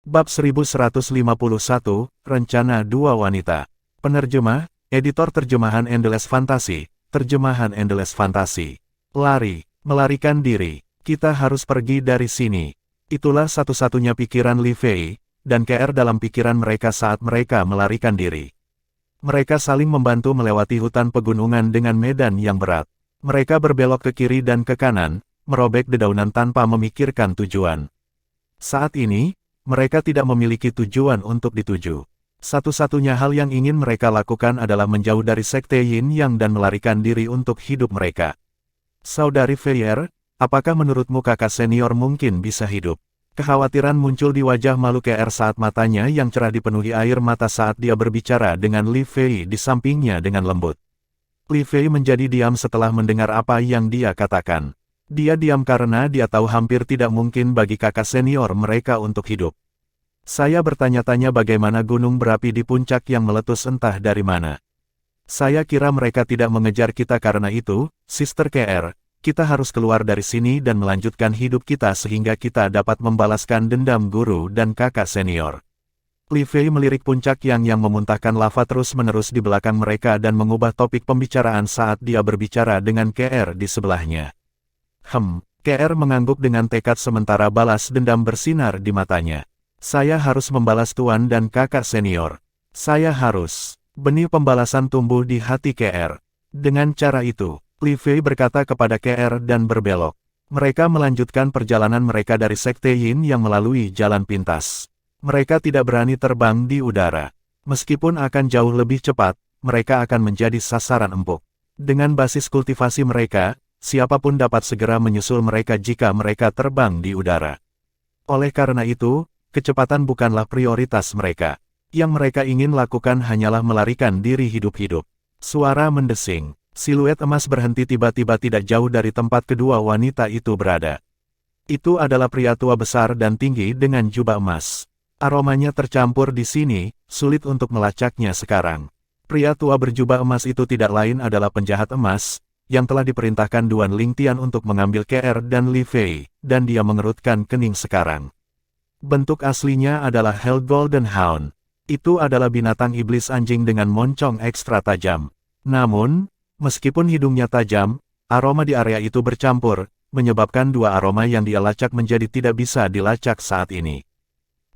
Bab 1151, Rencana Dua Wanita. Penerjemah, Editor Terjemahan Endless Fantasy, Terjemahan Endless Fantasy. Lari, melarikan diri, kita harus pergi dari sini. Itulah satu-satunya pikiran Li Fei dan KR dalam pikiran mereka saat mereka melarikan diri. Mereka saling membantu melewati hutan pegunungan dengan medan yang berat. Mereka berbelok ke kiri dan ke kanan, merobek dedaunan tanpa memikirkan tujuan. Saat ini, mereka tidak memiliki tujuan untuk dituju. Satu-satunya hal yang ingin mereka lakukan adalah menjauh dari Sekte Yin Yang dan melarikan diri untuk hidup mereka. Saudari Feier, apakah menurutmu kakak senior mungkin bisa hidup? Kekhawatiran muncul di wajah makhluk KR saat matanya yang cerah dipenuhi air mata saat dia berbicara dengan Li Fei di sampingnya dengan lembut. Li Fei menjadi diam setelah mendengar apa yang dia katakan. Dia diam karena dia tahu hampir tidak mungkin bagi kakak senior mereka untuk hidup. Saya bertanya-tanya bagaimana gunung berapi di puncak yang meletus entah dari mana. Saya kira mereka tidak mengejar kita karena itu, Sister KR, kita harus keluar dari sini dan melanjutkan hidup kita sehingga kita dapat membalaskan dendam guru dan kakak senior. Li Fei melirik puncak yang memuntahkan lava terus-menerus di belakang mereka dan mengubah topik pembicaraan saat dia berbicara dengan KR di sebelahnya. KR mengangguk dengan tekad sementara balas dendam bersinar di matanya. Saya harus membalas tuan dan kakak senior. Saya harus. Benih pembalasan tumbuh di hati KR. Dengan cara itu, Li Fei berkata kepada KR dan berbelok. Mereka melanjutkan perjalanan mereka dari Sekte Yin yang melalui jalan pintas. Mereka tidak berani terbang di udara. Meskipun akan jauh lebih cepat, mereka akan menjadi sasaran empuk. Dengan basis kultivasi mereka, siapapun dapat segera menyusul mereka jika mereka terbang di udara. Oleh karena itu, kecepatan bukanlah prioritas mereka. Yang mereka ingin lakukan hanyalah melarikan diri hidup-hidup. Suara mendesing. Siluet emas berhenti tiba-tiba tidak jauh dari tempat kedua wanita itu berada. Itu adalah pria tua besar dan tinggi dengan jubah emas. Aromanya tercampur di sini, sulit untuk melacaknya sekarang. Pria tua berjubah emas itu tidak lain adalah penjahat emas, yang telah diperintahkan Duan Lingtian untuk mengambil KR dan Li Fei, dan dia mengerutkan kening sekarang. Bentuk aslinya adalah Hell Golden Hound. Itu adalah binatang iblis anjing dengan moncong ekstra tajam. Namun, meskipun hidungnya tajam, aroma di area itu bercampur, menyebabkan dua aroma yang dia lacak menjadi tidak bisa dilacak saat ini.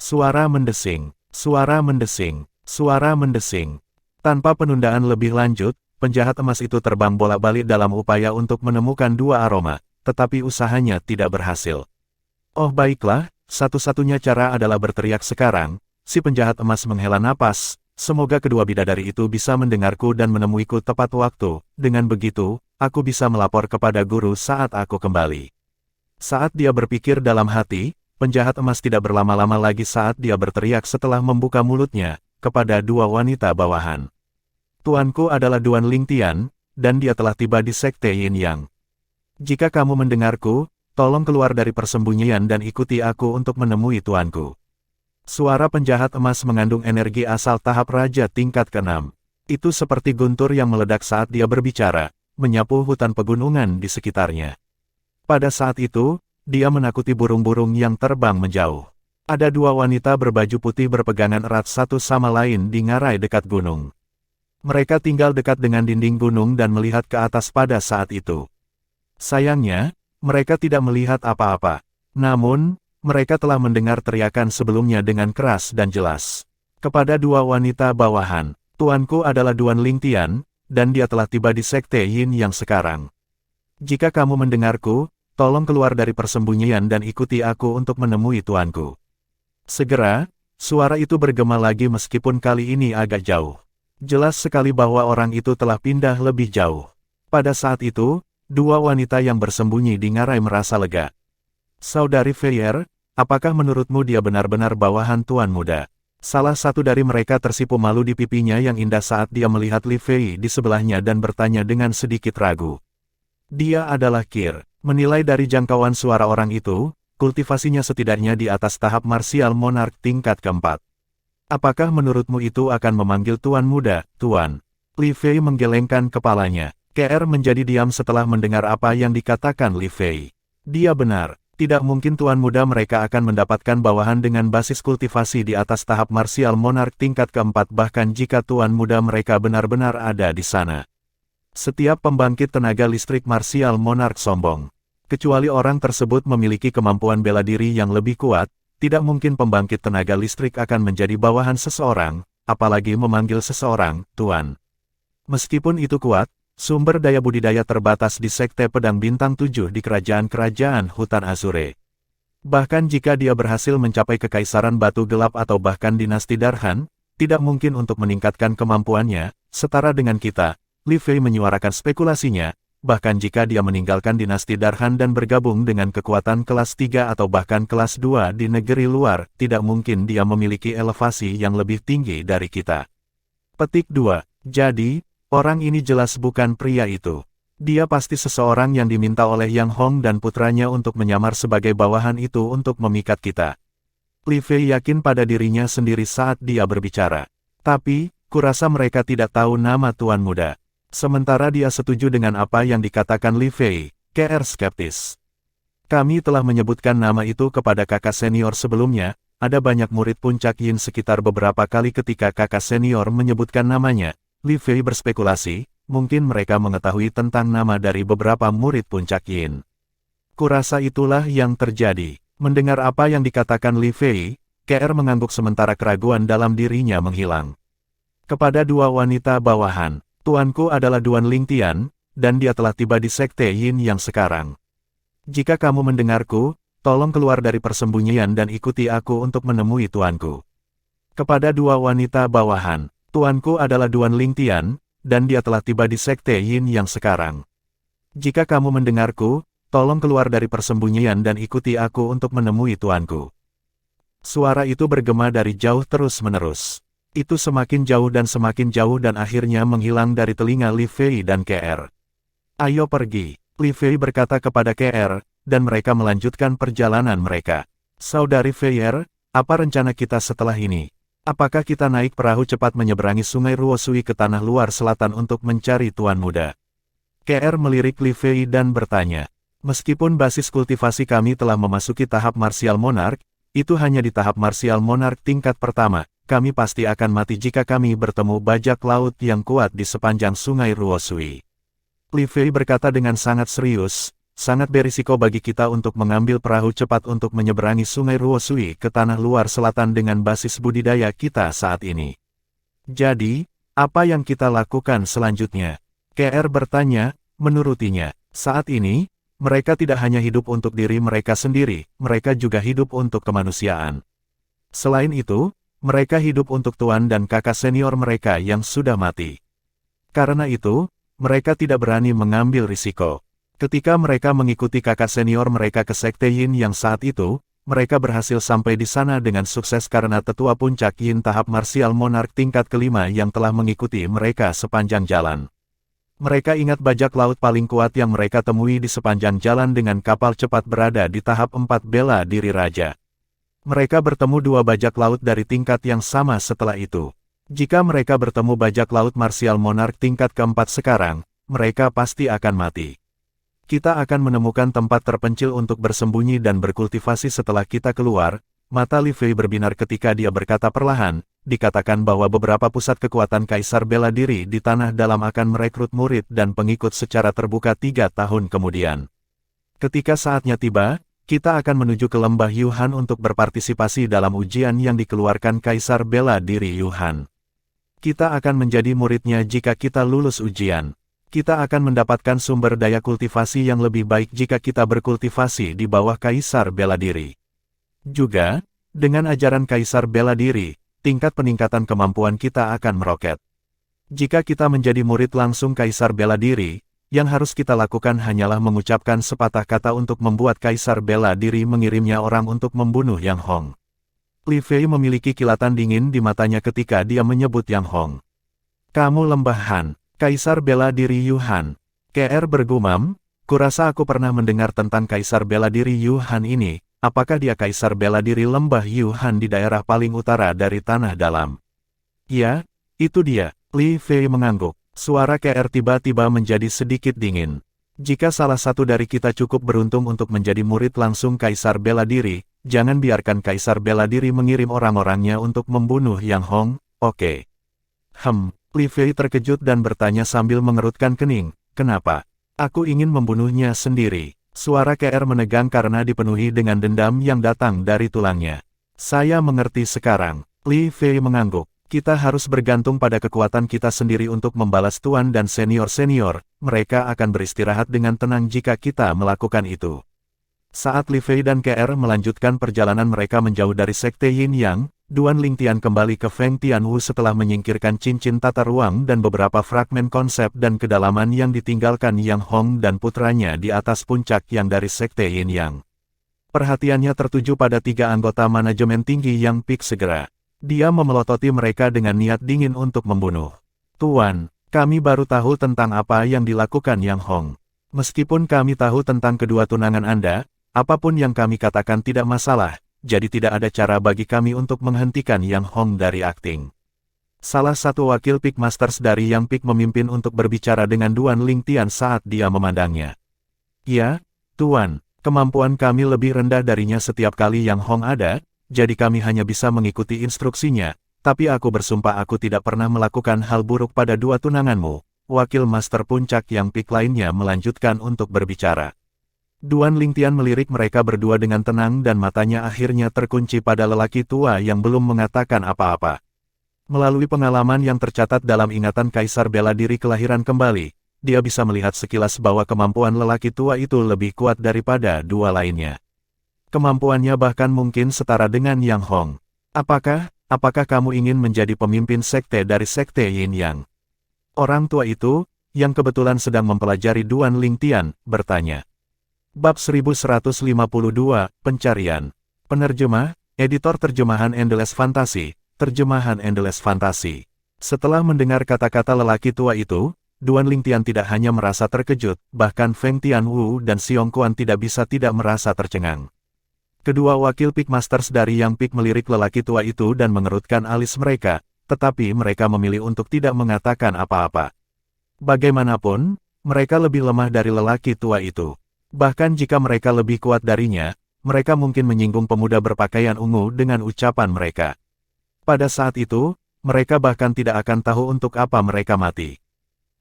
Suara mendesing, suara mendesing, suara mendesing. Tanpa penundaan lebih lanjut, penjahat emas itu terbang bolak-balik dalam upaya untuk menemukan dua aroma, tetapi usahanya tidak berhasil. Oh baiklah, satu-satunya cara adalah berteriak sekarang. Si penjahat emas menghela napas, semoga kedua bidadari itu bisa mendengarku dan menemuiku tepat waktu, dengan begitu, aku bisa melapor kepada guru saat aku kembali. Saat dia berpikir dalam hati, penjahat emas tidak berlama-lama lagi saat dia berteriak setelah membuka mulutnya, kepada dua wanita bawahan. Tuanku adalah Duan Lingtian, dan dia telah tiba di Sekte Yin Yang. Jika kamu mendengarku, tolong keluar dari persembunyian dan ikuti aku untuk menemui tuanku. Suara penjahat emas mengandung energi asal tahap Raja tingkat ke-6. Itu seperti guntur yang meledak saat dia berbicara, menyapu hutan pegunungan di sekitarnya. Pada saat itu, dia menakuti burung-burung yang terbang menjauh. Ada dua wanita berbaju putih berpegangan erat satu sama lain di ngarai dekat gunung. Mereka tinggal dekat dengan dinding gunung dan melihat ke atas pada saat itu. Sayangnya, mereka tidak melihat apa-apa. Namun, mereka telah mendengar teriakan sebelumnya dengan keras dan jelas. Kepada dua wanita bawahan, tuanku adalah Duan Lingtian, dan dia telah tiba di Sekte Yin Yang sekarang. Jika kamu mendengarku, tolong keluar dari persembunyian dan ikuti aku untuk menemui tuanku. Segera, suara itu bergema lagi meskipun kali ini agak jauh. Jelas sekali bahwa orang itu telah pindah lebih jauh. Pada saat itu, dua wanita yang bersembunyi di ngarai merasa lega. Saudari Feier, apakah menurutmu dia benar-benar bawahan tuan muda? Salah satu dari mereka tersipu malu di pipinya yang indah saat dia melihat Li Fei di sebelahnya dan bertanya dengan sedikit ragu. Dia adalah Kir. Menilai dari jangkauan suara orang itu, kultivasinya setidaknya di atas tahap marsial monark tingkat ke-4. Apakah menurutmu itu akan memanggil tuan muda, tuan? Li Fei menggelengkan kepalanya. KR menjadi diam setelah mendengar apa yang dikatakan Li Fei. Dia benar, Tidak mungkin Tuan Muda mereka akan mendapatkan bawahan dengan basis kultivasi di atas tahap martial monark tingkat keempat bahkan jika Tuan Muda mereka benar-benar ada di sana. Setiap pembangkit tenaga listrik martial monark sombong. Kecuali orang tersebut memiliki kemampuan bela diri yang lebih kuat, tidak mungkin pembangkit tenaga listrik akan menjadi bawahan seseorang, apalagi memanggil seseorang, Tuan. Meskipun itu kuat, sumber daya budidaya terbatas di Sekte Pedang Bintang 7 di kerajaan-kerajaan Hutan Azure. Bahkan jika dia berhasil mencapai Kekaisaran Batu Gelap atau bahkan dinasti Darhan, tidak mungkin untuk meningkatkan kemampuannya, setara dengan kita. Li Fei menyuarakan spekulasinya, bahkan jika dia meninggalkan dinasti Darhan dan bergabung dengan kekuatan kelas 3 atau bahkan kelas 2 di negeri luar, tidak mungkin dia memiliki elevasi yang lebih tinggi dari kita. Petik 2. Jadi, orang ini jelas bukan pria itu. Dia pasti seseorang yang diminta oleh Yang Hong dan putranya untuk menyamar sebagai bawahan itu untuk memikat kita. Li Fei yakin pada dirinya sendiri saat dia berbicara. Tapi, kurasa mereka tidak tahu nama Tuan Muda. Sementara dia setuju dengan apa yang dikatakan Li Fei, KR skeptis. Kami telah menyebutkan nama itu kepada kakak senior sebelumnya, ada banyak murid puncak Yin sekitar beberapa kali ketika kakak senior menyebutkan namanya. Li Fei berspekulasi, mungkin mereka mengetahui tentang nama dari beberapa murid puncak Yin. Kurasa itulah yang terjadi. Mendengar apa yang dikatakan Li Fei, KR mengangguk sementara keraguan dalam dirinya menghilang. Kepada dua wanita bawahan. Tuanku adalah Duan Lingtian, dan dia telah tiba di Sekte Yin yang sekarang. Jika kamu mendengarku, tolong keluar dari persembunyian dan ikuti aku untuk menemui tuanku. Kepada dua wanita bawahan, tuanku adalah Duan Lingtian, dan dia telah tiba di Sekte Yin yang sekarang. Jika kamu mendengarku, tolong keluar dari persembunyian dan ikuti aku untuk menemui tuanku. Suara itu bergema dari jauh terus-menerus. Itu semakin jauh dan akhirnya menghilang dari telinga Li Fei dan KR. Ayo pergi, Li Fei berkata kepada KR, dan mereka melanjutkan perjalanan mereka. Saudari Feier, apa rencana kita setelah ini? Apakah kita naik perahu cepat menyeberangi sungai Ruosui ke tanah luar selatan untuk mencari Tuan Muda? KR melirik Li Fei dan bertanya. Meskipun basis kultivasi kami telah memasuki tahap martial monark, itu hanya di tahap martial monark tingkat pertama. Kami pasti akan mati jika kami bertemu bajak laut yang kuat di sepanjang sungai Ruosui. Li Fei berkata dengan sangat serius, sangat berisiko bagi kita untuk mengambil perahu cepat untuk menyeberangi sungai Ruosui ke tanah luar selatan dengan basis budidaya kita saat ini. Jadi, apa yang kita lakukan selanjutnya? KR bertanya, menurutinya, saat ini, mereka tidak hanya hidup untuk diri mereka sendiri, mereka juga hidup untuk kemanusiaan. Selain itu, mereka hidup untuk tuan dan kakak senior mereka yang sudah mati. Karena itu, mereka tidak berani mengambil risiko. Ketika mereka mengikuti kakak senior mereka ke Sekte Yin yang saat itu, mereka berhasil sampai di sana dengan sukses karena tetua puncak Yin tahap martial monark tingkat kelima yang telah mengikuti mereka sepanjang jalan. Mereka ingat bajak laut paling kuat yang mereka temui di sepanjang jalan dengan kapal cepat berada di tahap 4 bela diri raja. Mereka bertemu dua bajak laut dari tingkat yang sama setelah itu. Jika mereka bertemu bajak laut martial monark tingkat keempat sekarang, mereka pasti akan mati. Kita akan menemukan tempat terpencil untuk bersembunyi dan berkultivasi setelah kita keluar. Mata Li Fei berbinar ketika dia berkata perlahan, dikatakan bahwa beberapa pusat kekuatan kaisar bela diri di tanah dalam akan merekrut murid dan pengikut secara terbuka 3 tahun kemudian. Ketika saatnya tiba, kita akan menuju ke lembah Yuhan untuk berpartisipasi dalam ujian yang dikeluarkan Kaisar Bela Diri Yuhan. Kita akan menjadi muridnya jika kita lulus ujian. Kita akan mendapatkan sumber daya kultivasi yang lebih baik jika kita berkultivasi di bawah Kaisar Bela Diri. Juga, dengan ajaran Kaisar Bela Diri, tingkat peningkatan kemampuan kita akan meroket. Jika kita menjadi murid langsung Kaisar Bela Diri, yang harus kita lakukan hanyalah mengucapkan sepatah kata untuk membuat Kaisar Bela Diri mengirimnya orang untuk membunuh Yang Hong. Li Fei memiliki kilatan dingin di matanya ketika dia menyebut Yang Hong. Kamu Lembah Han, Kaisar Bela Diri Yuhan. KR bergumam, kurasa aku pernah mendengar tentang Kaisar Bela Diri Yuhan ini, apakah dia Kaisar Bela Diri Lembah Yuhan di daerah paling utara dari tanah dalam? Ya, itu dia, Li Fei mengangguk. Suara KR tiba-tiba menjadi sedikit dingin. Jika salah satu dari kita cukup beruntung untuk menjadi murid langsung Kaisar Bela Diri, jangan biarkan Kaisar Bela Diri mengirim orang-orangnya untuk membunuh Yang Hong, oke? Li Fei terkejut dan bertanya sambil mengerutkan kening, kenapa? Aku ingin membunuhnya sendiri. Suara KR menegang karena dipenuhi dengan dendam yang datang dari tulangnya. Saya mengerti sekarang. Li Fei mengangguk. Kita harus bergantung pada kekuatan kita sendiri untuk membalas tuan dan senior-senior, mereka akan beristirahat dengan tenang jika kita melakukan itu. Saat Li Fei dan KR melanjutkan perjalanan mereka menjauh dari Sekte Yin Yang, Duan Lingtian kembali ke Feng Tianwu setelah menyingkirkan cincin tata ruang dan beberapa fragmen konsep dan kedalaman yang ditinggalkan Yang Hong dan putranya di atas puncak yang dari Sekte Yin Yang. Perhatiannya tertuju pada 3 anggota manajemen tinggi Yang Peak segera. Dia memelototi mereka dengan niat dingin untuk membunuh. Tuan, kami baru tahu tentang apa yang dilakukan Yang Hong. Meskipun kami tahu tentang kedua tunangan Anda, apapun yang kami katakan tidak masalah, jadi tidak ada cara bagi kami untuk menghentikan Yang Hong dari akting. Salah satu wakil Peak Masters dari Yang Peak memimpin untuk berbicara dengan Duan Lingtian saat dia memandangnya. Ya, Tuan, kemampuan kami lebih rendah darinya setiap kali Yang Hong ada, jadi kami hanya bisa mengikuti instruksinya, tapi aku bersumpah aku tidak pernah melakukan hal buruk pada dua tunanganmu. Wakil Master Puncak Yang Peak lainnya melanjutkan untuk berbicara. Duan Lingtian melirik mereka berdua dengan tenang dan matanya akhirnya terkunci pada lelaki tua yang belum mengatakan apa-apa. Melalui pengalaman yang tercatat dalam ingatan Kaisar Bela Diri kelahiran kembali, dia bisa melihat sekilas bahwa kemampuan lelaki tua itu lebih kuat daripada dua lainnya. Kemampuannya bahkan mungkin setara dengan Yang Hong. Apakah kamu ingin menjadi pemimpin sekte dari Sekte Yin Yang? Orang tua itu, yang kebetulan sedang mempelajari Duan Lingtian, bertanya. Bab 1152, Pencarian. Penerjemah, Editor Terjemahan Endless Fantasy, Terjemahan Endless Fantasy. Setelah mendengar kata-kata lelaki tua itu, Duan Lingtian tidak hanya merasa terkejut, bahkan Feng Tianwu dan Xiong Quan tidak bisa tidak merasa tercengang. Kedua wakil Peak Masters dari Yang Peak melirik lelaki tua itu dan mengerutkan alis mereka, tetapi mereka memilih untuk tidak mengatakan apa-apa. Bagaimanapun, mereka lebih lemah dari lelaki tua itu. Bahkan jika mereka lebih kuat darinya, mereka mungkin menyinggung pemuda berpakaian ungu dengan ucapan mereka. Pada saat itu, mereka bahkan tidak akan tahu untuk apa mereka mati.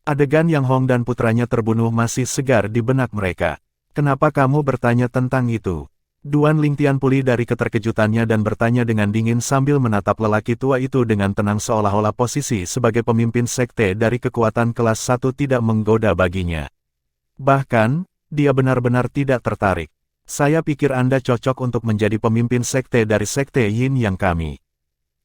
Adegan Yang Hong dan putranya terbunuh masih segar di benak mereka. Kenapa kamu bertanya tentang itu? Duan Lingtian pulih dari keterkejutannya dan bertanya dengan dingin sambil menatap lelaki tua itu dengan tenang seolah-olah posisi sebagai pemimpin sekte dari kekuatan kelas 1 tidak menggoda baginya. Bahkan, dia benar-benar tidak tertarik. Saya pikir Anda cocok untuk menjadi pemimpin sekte dari Sekte Yin Yang kami.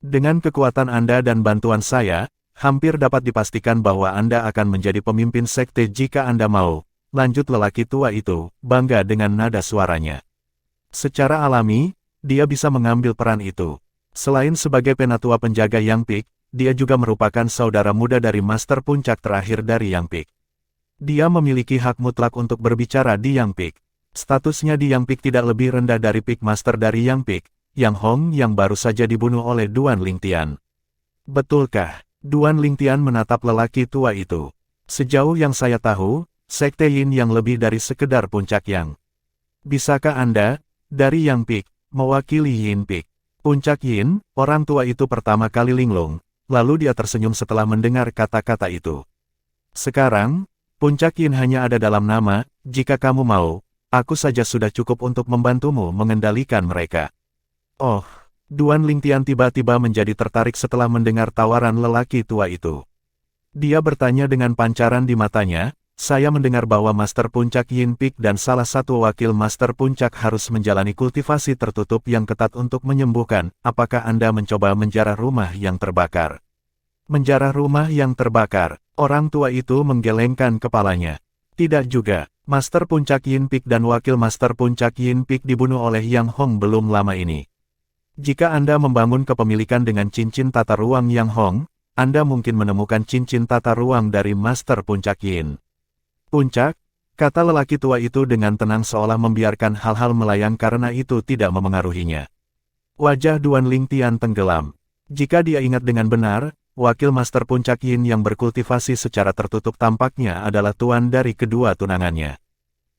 Dengan kekuatan Anda dan bantuan saya, hampir dapat dipastikan bahwa Anda akan menjadi pemimpin sekte jika Anda mau, lanjut lelaki tua itu, bangga dengan nada suaranya. Secara alami, dia bisa mengambil peran itu. Selain sebagai penatua penjaga Yang Peak, dia juga merupakan saudara muda dari Master Puncak terakhir dari Yang Peak. Dia memiliki hak mutlak untuk berbicara di Yang Peak. Statusnya di Yang Peak tidak lebih rendah dari Peak Master dari Yang Peak, Yang Hong yang baru saja dibunuh oleh Duan Lingtian. Betulkah? Duan Lingtian menatap lelaki tua itu. Sejauh yang saya tahu, Sekte Yin yang lebih dari sekedar puncak Yang. Bisakah Anda, dari Yang Peak, mewakili Yin Peak? Puncak Yin, orang tua itu pertama kali linglung, lalu dia tersenyum setelah mendengar kata-kata itu. Sekarang, Puncak Yin hanya ada dalam nama, jika kamu mau, aku saja sudah cukup untuk membantumu mengendalikan mereka. Oh, Duan Lingtian tiba-tiba menjadi tertarik setelah mendengar tawaran lelaki tua itu. Dia bertanya dengan pancaran di matanya, saya mendengar bahwa Master Puncak Yin Peak dan salah satu wakil Master Puncak harus menjalani kultivasi tertutup yang ketat untuk menyembuhkan. Apakah Anda mencoba menjarah rumah yang terbakar? Menjarah rumah yang terbakar, orang tua itu menggelengkan kepalanya. Tidak juga, Master Puncak Yin Peak dan wakil Master Puncak Yin Peak dibunuh oleh Yang Hong belum lama ini. Jika Anda membangun kepemilikan dengan cincin tata ruang Yang Hong, Anda mungkin menemukan cincin tata ruang dari Master Puncak Yin. Puncak, kata lelaki tua itu dengan tenang seolah membiarkan hal-hal melayang karena itu tidak memengaruhinya. Wajah Duan Lingtian tenggelam. Jika dia ingat dengan benar, wakil Master Puncak Yin yang berkultivasi secara tertutup tampaknya adalah tuan dari kedua tunangannya.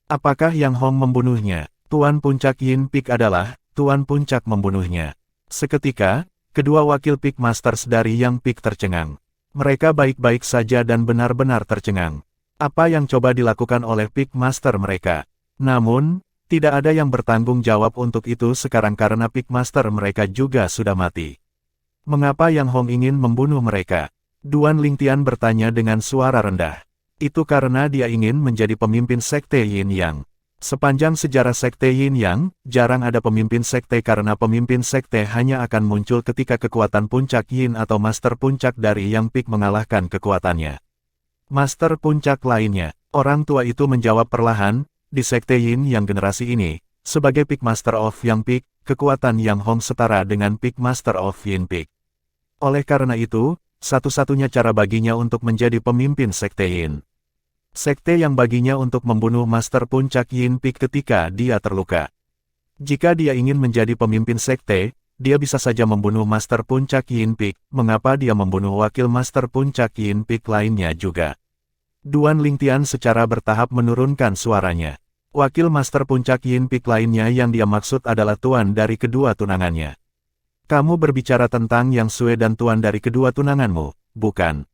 Apakah Yang Hong membunuhnya? Tuan Puncak Yin Peak adalah Tuan Puncak membunuhnya. Seketika, kedua wakil Peak Masters dari Yang Peak tercengang. Mereka baik-baik saja dan benar-benar tercengang. Apa yang coba dilakukan oleh Peak Master mereka? Namun, tidak ada yang bertanggung jawab untuk itu sekarang karena Peak Master mereka juga sudah mati. Mengapa Yang Hong ingin membunuh mereka? Duan Lingtian bertanya dengan suara rendah. Itu karena dia ingin menjadi pemimpin Sekte Yin Yang. Sepanjang sejarah Sekte Yin Yang, jarang ada pemimpin sekte karena pemimpin sekte hanya akan muncul ketika kekuatan puncak Yin atau Master Puncak dari Yang Peak mengalahkan kekuatannya. Master Puncak lainnya, orang tua itu menjawab perlahan, di Sekte Yin Yang generasi ini, sebagai Peak Master of Yang Peak, kekuatan Yang Hong setara dengan Peak Master of Yin Peak. Oleh karena itu, satu-satunya cara baginya untuk menjadi pemimpin Sekte Yin. Sekte yang baginya untuk membunuh Master Puncak Yin Peak ketika dia terluka. Jika dia ingin menjadi pemimpin sekte, dia bisa saja membunuh Master Puncak Yin Peak, mengapa dia membunuh wakil Master Puncak Yin Peak lainnya juga? Duan Lingtian secara bertahap menurunkan suaranya. Wakil Master Puncak Yin Peak lainnya yang dia maksud adalah tuan dari kedua tunangannya. Kamu berbicara tentang Yang Sue dan tuan dari kedua tunanganmu, bukan?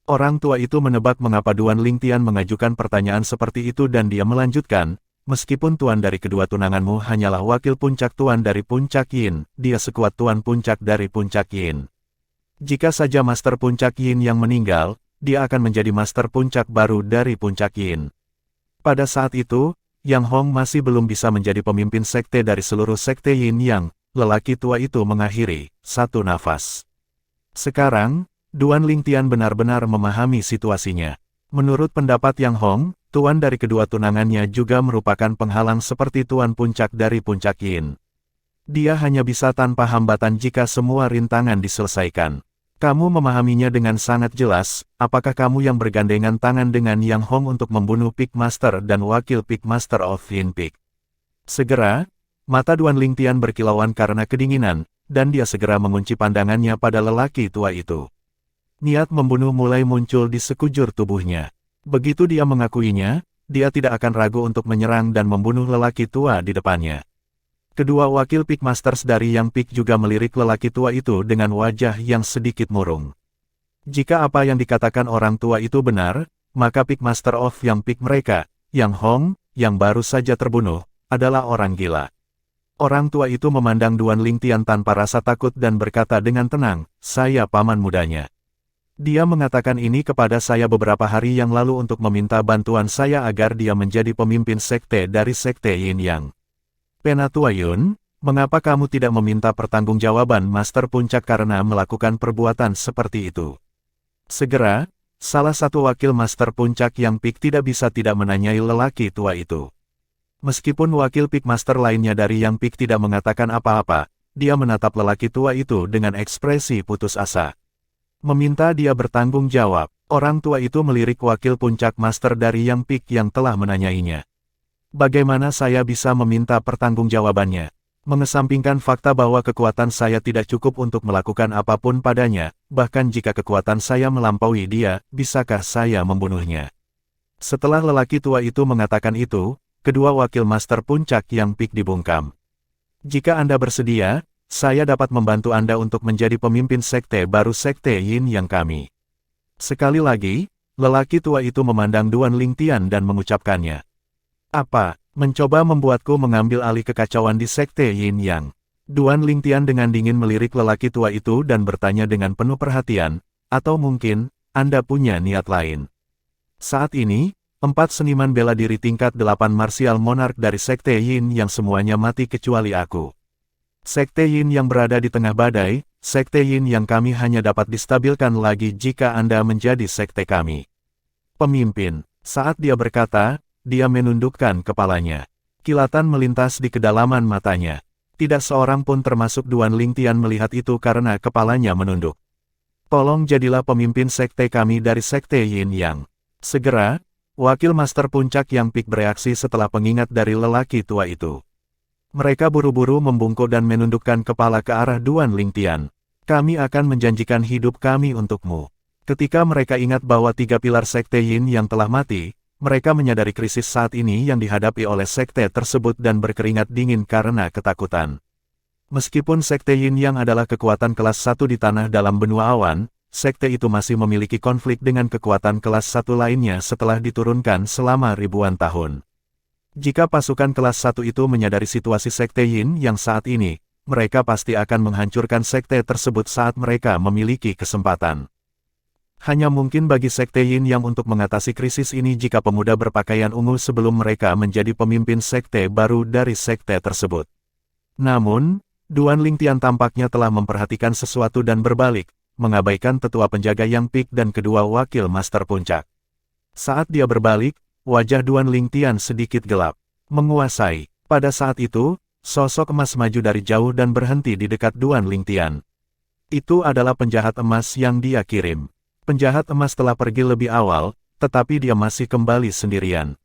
Orang tua itu menebak mengapa Duan Lingtian mengajukan pertanyaan seperti itu dan dia melanjutkan, meskipun tuan dari kedua tunanganmu hanyalah wakil puncak tuan dari Puncak Yin, dia sekuat tuan puncak dari Puncak Yin. Jika saja Master Puncak Yin yang meninggal, dia akan menjadi Master Puncak baru dari Puncak Yin. Pada saat itu, Yang Hong masih belum bisa menjadi pemimpin sekte dari seluruh Sekte Yin Yang, lelaki tua itu mengakhiri satu nafas. Sekarang, Duan Lingtian benar-benar memahami situasinya. Menurut pendapat Yang Hong, tuan dari kedua tunangannya juga merupakan penghalang seperti tuan puncak dari Puncak Yin. Dia hanya bisa tanpa hambatan jika semua rintangan diselesaikan. Kamu memahaminya dengan sangat jelas, apakah kamu yang bergandengan tangan dengan Yang Hong untuk membunuh Peak Master dan wakil Peak Master of Yin Peak? Segera, mata Duan Lingtian berkilauan karena kedinginan, dan dia segera mengunci pandangannya pada lelaki tua itu. Niat membunuh mulai muncul di sekujur tubuhnya. Begitu dia mengakuinya, dia tidak akan ragu untuk menyerang dan membunuh lelaki tua di depannya. Kedua wakil Peak Masters dari Yang Peak juga melirik lelaki tua itu dengan wajah yang sedikit murung. Jika apa yang dikatakan orang tua itu benar, maka Peak Master of Yang Peak mereka, Yang Hong, yang baru saja terbunuh, adalah orang gila. Orang tua itu memandang Duan Lingtian tanpa rasa takut dan berkata dengan tenang, saya paman mudanya. Dia mengatakan ini kepada saya beberapa hari yang lalu untuk meminta bantuan saya agar dia menjadi pemimpin sekte dari Sekte Yin Yang. Penatua Yun, mengapa kamu tidak meminta pertanggungjawaban Master Puncak karena melakukan perbuatan seperti itu? Segera, salah satu wakil Master Puncak Yang Peak tidak bisa tidak menanyai lelaki tua itu. Meskipun wakil Peak Master lainnya dari Yang Peak tidak mengatakan apa-apa, dia menatap lelaki tua itu dengan ekspresi putus asa. Meminta dia bertanggung jawab, orang tua itu melirik wakil puncak master dari Yang Peak yang telah menanyainya. Bagaimana saya bisa meminta pertanggungjawabannya? Mengesampingkan fakta bahwa kekuatan saya tidak cukup untuk melakukan apapun padanya, bahkan jika kekuatan saya melampaui dia, bisakah saya membunuhnya? Setelah lelaki tua itu mengatakan itu, kedua wakil master puncak Yang Peak dibungkam. Jika Anda bersedia, saya dapat membantu Anda untuk menjadi pemimpin sekte baru Sekte Yin Yang kami. Sekali lagi, lelaki tua itu memandang Duan Lingtian dan mengucapkannya. Apa, mencoba membuatku mengambil alih kekacauan di Sekte Yin Yang? Duan Lingtian dengan dingin melirik lelaki tua itu dan bertanya dengan penuh perhatian, atau mungkin, Anda punya niat lain. Saat ini, 4 seniman bela diri tingkat 8 martial monark dari Sekte Yin Yang semuanya mati kecuali aku. Sekte Yin Yang berada di tengah badai, Sekte Yin Yang kami hanya dapat distabilkan lagi jika Anda menjadi sekte kami. Pemimpin, saat dia berkata, dia menundukkan kepalanya. Kilatan melintas di kedalaman matanya. Tidak seorang pun termasuk Duan Lingtian melihat itu karena kepalanya menunduk. Tolong jadilah pemimpin sekte kami dari Sekte Yin Yang. Segera, wakil master puncak Yang Peak bereaksi setelah pengingat dari lelaki tua itu. Mereka buru-buru membungkuk dan menundukkan kepala ke arah Duan Lingtian. Kami akan menjanjikan hidup kami untukmu. Ketika mereka ingat bahwa 3 pilar Sekte Yin Yang telah mati, Mereka menyadari krisis saat ini yang dihadapi oleh sekte tersebut dan berkeringat dingin karena ketakutan. Meskipun sekte Yin Yang adalah kekuatan kelas 1 di tanah dalam benua awan, sekte itu masih memiliki konflik dengan kekuatan kelas 1 lainnya setelah diturunkan selama ribuan tahun. Jika pasukan kelas 1 itu menyadari situasi sekte Yin Yang saat ini, mereka pasti akan menghancurkan sekte tersebut saat mereka memiliki kesempatan. Hanya mungkin bagi sekte Yin Yang untuk mengatasi krisis ini jika pemuda berpakaian ungu sebelum mereka menjadi pemimpin sekte baru dari sekte tersebut. Namun, Duan Lingtian tampaknya telah memperhatikan sesuatu dan berbalik, mengabaikan tetua penjaga Yang Peak dan kedua wakil Master Puncak. Saat dia berbalik, wajah Duan Lingtian sedikit gelap. Menguasai. Pada saat itu, sosok emas maju dari jauh dan berhenti di dekat Duan Lingtian. Itu adalah penjahat emas yang dia kirim. Penjahat emas telah pergi lebih awal, tetapi dia masih kembali sendirian.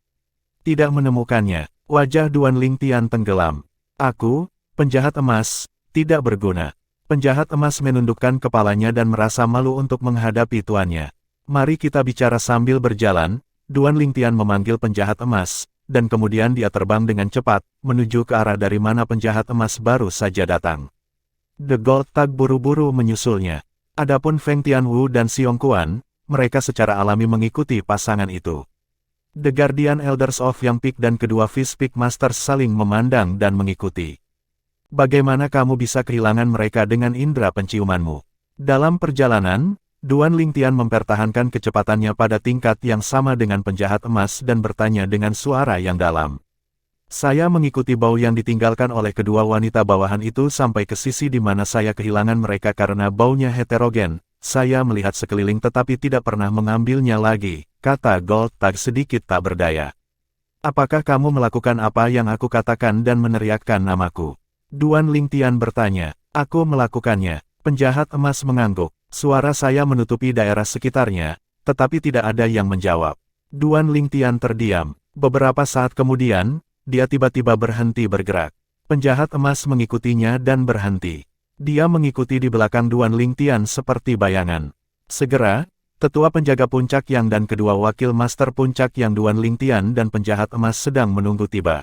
Tidak menemukannya, wajah Duan Lingtian tenggelam. Aku, penjahat emas, tidak berguna. Penjahat emas menundukkan kepalanya dan merasa malu untuk menghadapi tuannya. Mari kita bicara sambil berjalan. Duan Lingtian memanggil penjahat emas, dan kemudian dia terbang dengan cepat, menuju ke arah dari mana penjahat emas baru saja datang. The Gold Tag buru-buru menyusulnya. Adapun Feng Tianwu dan Xiong Quan, mereka secara alami mengikuti pasangan itu. The Guardian Elders of Yang Peak dan kedua Fish Peak Masters saling memandang dan mengikuti. Bagaimana kamu bisa kehilangan mereka dengan indera penciumanmu? Dalam perjalanan, Duan Lingtian mempertahankan kecepatannya pada tingkat yang sama dengan penjahat emas dan bertanya dengan suara yang dalam. Saya mengikuti bau yang ditinggalkan oleh kedua wanita bawahan itu sampai ke sisi di mana saya kehilangan mereka karena baunya heterogen. Saya melihat sekeliling tetapi tidak pernah mengambilnya lagi, kata Gold Tag sedikit tak berdaya. Apakah kamu melakukan apa yang aku katakan dan meneriakkan namaku? Duan Lingtian bertanya. Aku melakukannya. Penjahat emas mengangguk. Suara saya menutupi daerah sekitarnya, tetapi tidak ada yang menjawab. Duan Lingtian terdiam. Beberapa saat kemudian, dia tiba-tiba berhenti bergerak. Penjahat emas mengikutinya dan berhenti. Dia mengikuti di belakang Duan Lingtian seperti bayangan. Segera, tetua penjaga puncak Yang dan kedua wakil master puncak Yang Duan Lingtian dan penjahat emas sedang menunggu tiba.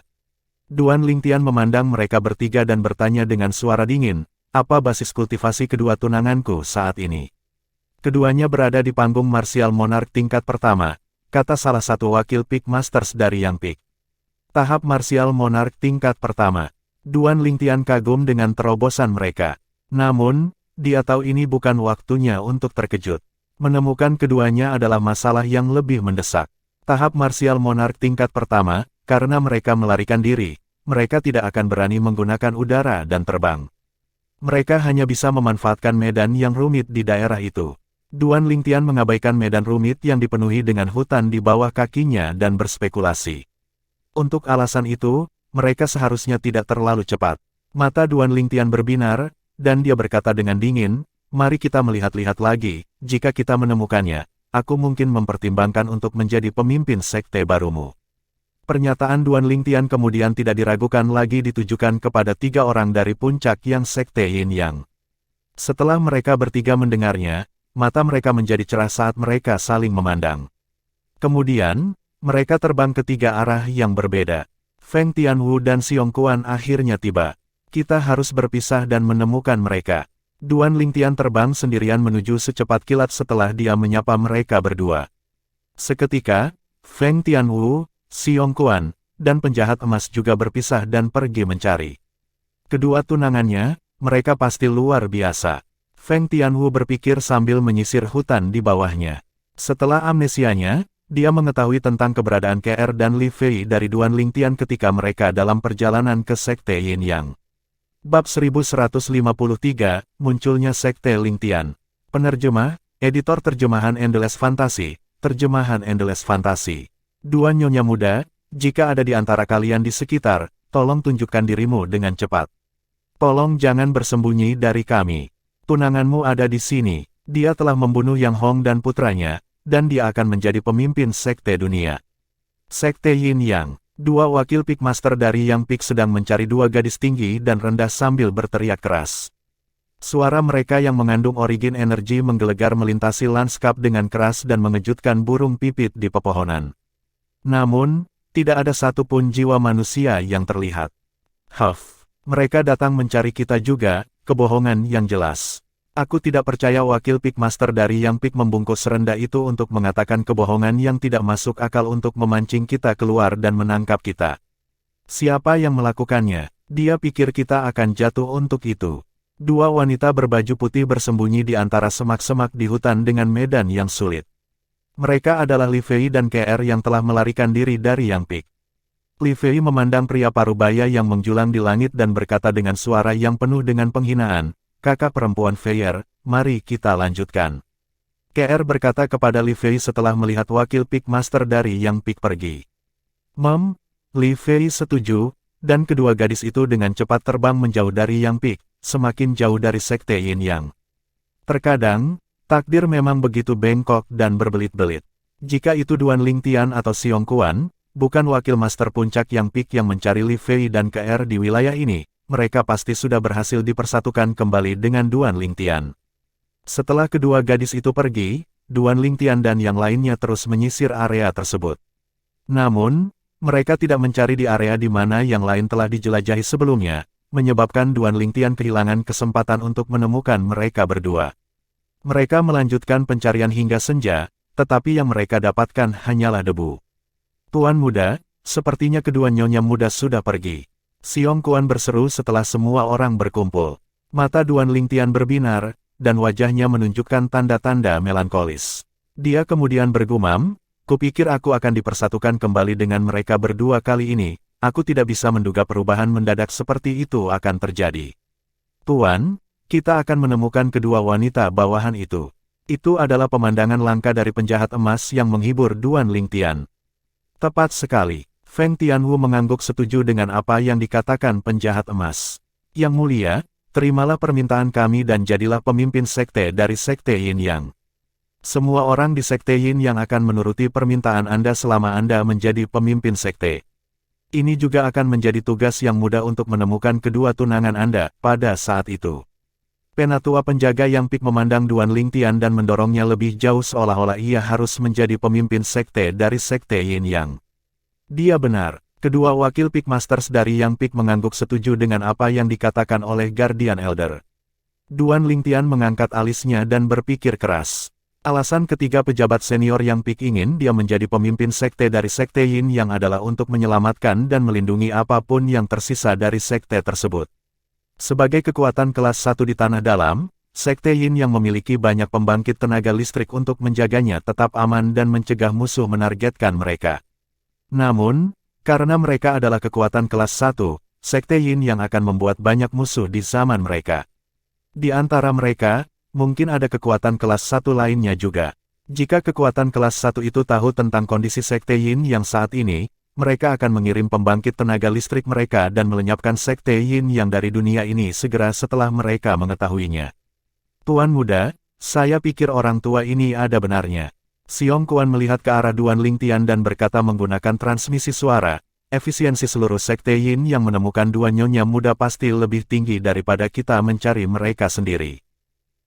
Duan Lingtian memandang mereka bertiga dan bertanya dengan suara dingin, apa basis kultivasi kedua tunanganku saat ini? Keduanya berada di panggung martial monark tingkat pertama, kata salah satu wakil Peak Masters dari Yang Peak. Tahap martial monark tingkat pertama. Duan Lingtian kagum dengan terobosan mereka. Namun, dia tahu ini bukan waktunya untuk terkejut. Menemukan keduanya adalah masalah yang lebih mendesak. Tahap martial monark tingkat pertama, karena mereka melarikan diri, mereka tidak akan berani menggunakan udara dan terbang. Mereka hanya bisa memanfaatkan medan yang rumit di daerah itu. Duan Lingtian mengabaikan medan rumit yang dipenuhi dengan hutan di bawah kakinya dan berspekulasi. Untuk alasan itu, mereka seharusnya tidak terlalu cepat. Mata Duan Lingtian berbinar, dan dia berkata dengan dingin, mari kita melihat-lihat lagi, jika kita menemukannya, aku mungkin mempertimbangkan untuk menjadi pemimpin sekte barumu. Pernyataan Duan Lingtian kemudian tidak diragukan lagi ditujukan kepada 3 orang dari puncak Yang sekte Yin Yang. Setelah mereka bertiga mendengarnya, mata mereka menjadi cerah saat mereka saling memandang. Kemudian, mereka terbang ke 3 arah yang berbeda. Feng Tianwu dan Xiong Quan akhirnya tiba. Kita harus berpisah dan menemukan mereka. Duan Lingtian terbang sendirian menuju secepat kilat setelah dia menyapa mereka berdua. Seketika, Feng Tianwu, Xiong Quan, dan penjahat emas juga berpisah dan pergi mencari kedua tunangannya. Mereka pasti luar biasa. Feng Tianwu berpikir sambil menyisir hutan di bawahnya. Setelah amnesianya, dia mengetahui tentang keberadaan KR dan Li Fei dari Duan Lingtian ketika mereka dalam perjalanan ke Sekte Yin Yang. Bab 1153, munculnya Sekte Lingtian. Penerjemah, editor terjemahan Endless Fantasy, terjemahan Endless Fantasy. Dua nyonya muda, jika ada di antara kalian di sekitar, tolong tunjukkan dirimu dengan cepat. Tolong jangan bersembunyi dari kami. Tunanganmu ada di sini. Dia telah membunuh Yang Hong dan putranya, dan dia akan menjadi pemimpin sekte dunia. Sekte Yin Yang. 2 wakil Peak Master dari Yang Peak sedang mencari 2 gadis tinggi dan rendah sambil berteriak keras. Suara mereka yang mengandung origin energi menggelegar melintasi lanskap dengan keras dan mengejutkan burung pipit di pepohonan. Namun, tidak ada satupun jiwa manusia yang terlihat. Mereka datang mencari kita juga, kebohongan yang jelas. Aku tidak percaya wakil Pikmaster dari Yang Pik membungkus rendah itu untuk mengatakan kebohongan yang tidak masuk akal untuk memancing kita keluar dan menangkap kita. Siapa yang melakukannya? Dia pikir kita akan jatuh untuk itu. Dua wanita berbaju putih bersembunyi di antara semak-semak di hutan dengan medan yang sulit. Mereka adalah Li Fei dan KR yang telah melarikan diri dari Yang Pik. Li Fei memandang pria parubaya yang menjulang di langit dan berkata dengan suara yang penuh dengan penghinaan, "Kakak perempuan Feier, mari kita lanjutkan." KR berkata kepada Li Fei setelah melihat wakil Pikmaster dari Yang Pik pergi. Li Fei setuju, dan kedua gadis itu dengan cepat terbang menjauh dari Yang Pik, semakin jauh dari Sekte Yin Yang. Terkadang, takdir memang begitu bengkok dan berbelit-belit. Jika itu Duan Lingtian atau Xiong Quan, bukan wakil Master Puncak Yang Pik yang mencari Li Fei dan KR di wilayah ini, mereka pasti sudah berhasil dipersatukan kembali dengan Duan Lingtian. Setelah kedua gadis itu pergi, Duan Lingtian dan yang lainnya terus menyisir area tersebut. Namun, mereka tidak mencari di area di mana yang lain telah dijelajahi sebelumnya, menyebabkan Duan Lingtian kehilangan kesempatan untuk menemukan mereka berdua. Mereka melanjutkan pencarian hingga senja, tetapi yang mereka dapatkan hanyalah debu. "Tuan muda, sepertinya kedua nyonya muda sudah pergi," Xiong Quan berseru setelah semua orang berkumpul. Mata Duan Lingtian berbinar, dan wajahnya menunjukkan tanda-tanda melankolis. Dia kemudian bergumam, "Kupikir aku akan dipersatukan kembali dengan mereka berdua kali ini, aku tidak bisa menduga perubahan mendadak seperti itu akan terjadi." "Tuan, kita akan menemukan kedua wanita bawahan itu." Itu adalah pemandangan langka dari penjahat emas yang menghibur Duan Lingtian. Tepat sekali. Feng Tianwu mengangguk setuju dengan apa yang dikatakan penjahat emas. "Yang mulia, terimalah permintaan kami dan jadilah pemimpin sekte dari Sekte Yin Yang. Semua orang di Sekte Yin Yang akan menuruti permintaan Anda selama Anda menjadi pemimpin sekte. Ini juga akan menjadi tugas yang mudah untuk menemukan kedua tunangan Anda pada saat itu." Penatua penjaga Yang Pik memandang Duan Lingtian dan mendorongnya lebih jauh seolah-olah ia harus menjadi pemimpin sekte dari Sekte Yin Yang. Dia benar. Kedua wakil Pikmasters dari Yang Pik mengangguk setuju dengan apa yang dikatakan oleh Guardian Elder. Duan Lingtian mengangkat alisnya dan berpikir keras. Alasan ketiga pejabat senior Yang Pik ingin dia menjadi pemimpin sekte dari Sekte Yin Yang adalah untuk menyelamatkan dan melindungi apapun yang tersisa dari sekte tersebut. Sebagai kekuatan kelas 1 di tanah dalam, Sekte Yin Yang memiliki banyak pembangkit tenaga listrik untuk menjaganya tetap aman dan mencegah musuh menargetkan mereka. Namun, karena mereka adalah kekuatan kelas 1, Sekte Yin Yang akan membuat banyak musuh di zaman mereka. Di antara mereka, mungkin ada kekuatan kelas 1 lainnya juga. Jika kekuatan kelas 1 itu tahu tentang kondisi Sekte Yin Yang saat ini, mereka akan mengirim pembangkit tenaga listrik mereka dan melenyapkan Sekte Yin Yang dari dunia ini segera setelah mereka mengetahuinya. "Tuan muda, saya pikir orang tua ini ada benarnya." Xiong Quan melihat ke arah Duan Lingtian dan berkata menggunakan transmisi suara, "Efisiensi seluruh Sekte Yin Yang menemukan dua nyonya muda pasti lebih tinggi daripada kita mencari mereka sendiri.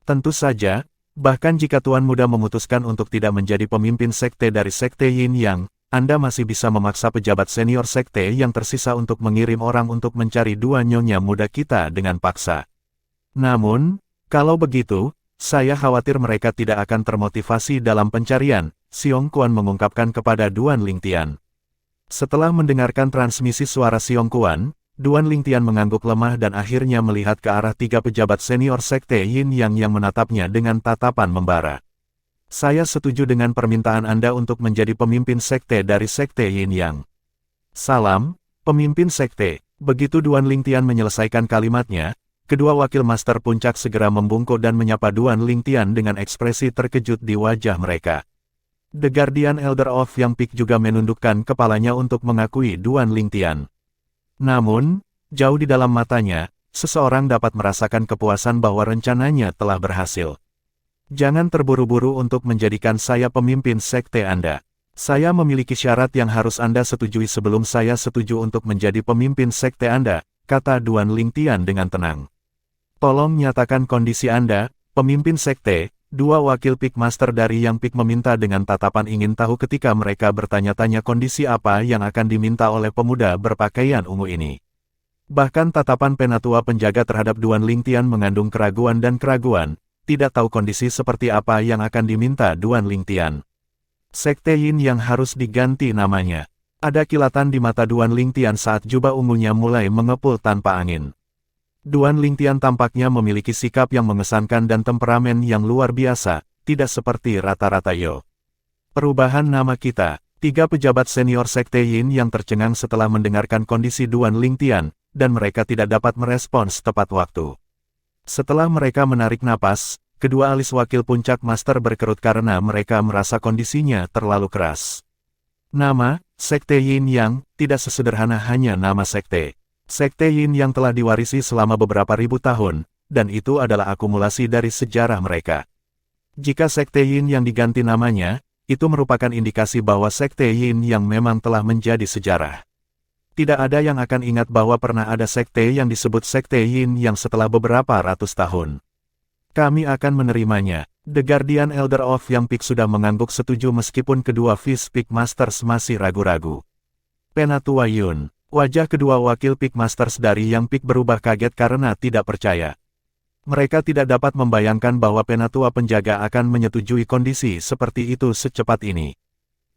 Tentu saja, bahkan jika Tuan muda memutuskan untuk tidak menjadi pemimpin sekte dari Sekte Yin Yang, Anda masih bisa memaksa pejabat senior sekte yang tersisa untuk mengirim orang untuk mencari dua nyonya muda kita dengan paksa. Namun, kalau begitu, saya khawatir mereka tidak akan termotivasi dalam pencarian," Xiong Quan mengungkapkan kepada Duan Lingtian. Setelah mendengarkan transmisi suara Xiong Quan, Duan Lingtian mengangguk lemah dan akhirnya melihat ke arah tiga pejabat senior Sekte Yin Yang menatapnya dengan tatapan membara. "Saya setuju dengan permintaan Anda untuk menjadi pemimpin sekte dari Sekte Yin Yang." "Salam, pemimpin sekte." Begitu Duan Lingtian menyelesaikan kalimatnya, kedua wakil Master Puncak segera membungkuk dan menyapa Duan Lingtian dengan ekspresi terkejut di wajah mereka. The Guardian Elder of Yang Pik juga menundukkan kepalanya untuk mengakui Duan Lingtian. Namun, jauh di dalam matanya, seseorang dapat merasakan kepuasan bahwa rencananya telah berhasil. "Jangan terburu-buru untuk menjadikan saya pemimpin sekte Anda. Saya memiliki syarat yang harus Anda setujui sebelum saya setuju untuk menjadi pemimpin sekte Anda," kata Duan Lingtian dengan tenang. "Tolong nyatakan kondisi Anda, pemimpin sekte, Dua wakil Peak Master dari Yang Peak meminta dengan tatapan ingin tahu ketika mereka bertanya-tanya kondisi apa yang akan diminta oleh pemuda berpakaian ungu ini. Bahkan tatapan penatua penjaga terhadap Duan Lingtian mengandung keraguan dan keraguan, tidak tahu kondisi seperti apa yang akan diminta Duan Lingtian. Sekte Yin yang harus diganti namanya. Ada kilatan di mata Duan Lingtian saat jubah ungunya mulai mengepul tanpa angin. Duan Lingtian tampaknya memiliki sikap yang mengesankan dan temperamen yang luar biasa, tidak seperti rata-rata Yo. Perubahan nama kita. 3 pejabat senior Sekte Yin yang tercengang setelah mendengarkan kondisi Duan Lingtian, dan mereka tidak dapat merespons tepat waktu. Setelah mereka menarik napas, kedua alis wakil puncak master berkerut karena mereka merasa kondisinya terlalu keras. Nama, Sekte Yin Yang, tidak sesederhana hanya nama sekte. Sekte Yin yang telah diwarisi selama beberapa ribu tahun, dan itu adalah akumulasi dari sejarah mereka. Jika Sekte Yin yang diganti namanya, itu merupakan indikasi bahwa Sekte Yin yang memang telah menjadi sejarah. Tidak ada yang akan ingat bahwa pernah ada sekte yang disebut Sekte Yin yang setelah beberapa ratus tahun. Kami akan menerimanya. The Guardian Elder of Yang Peak sudah mengangguk setuju meskipun kedua Fist Peak Masters masih ragu-ragu. Penatua Yun. Wajah kedua wakil Peak Masters dari Yang Peak berubah kaget karena tidak percaya. Mereka tidak dapat membayangkan bahwa penatua penjaga akan menyetujui kondisi seperti itu secepat ini.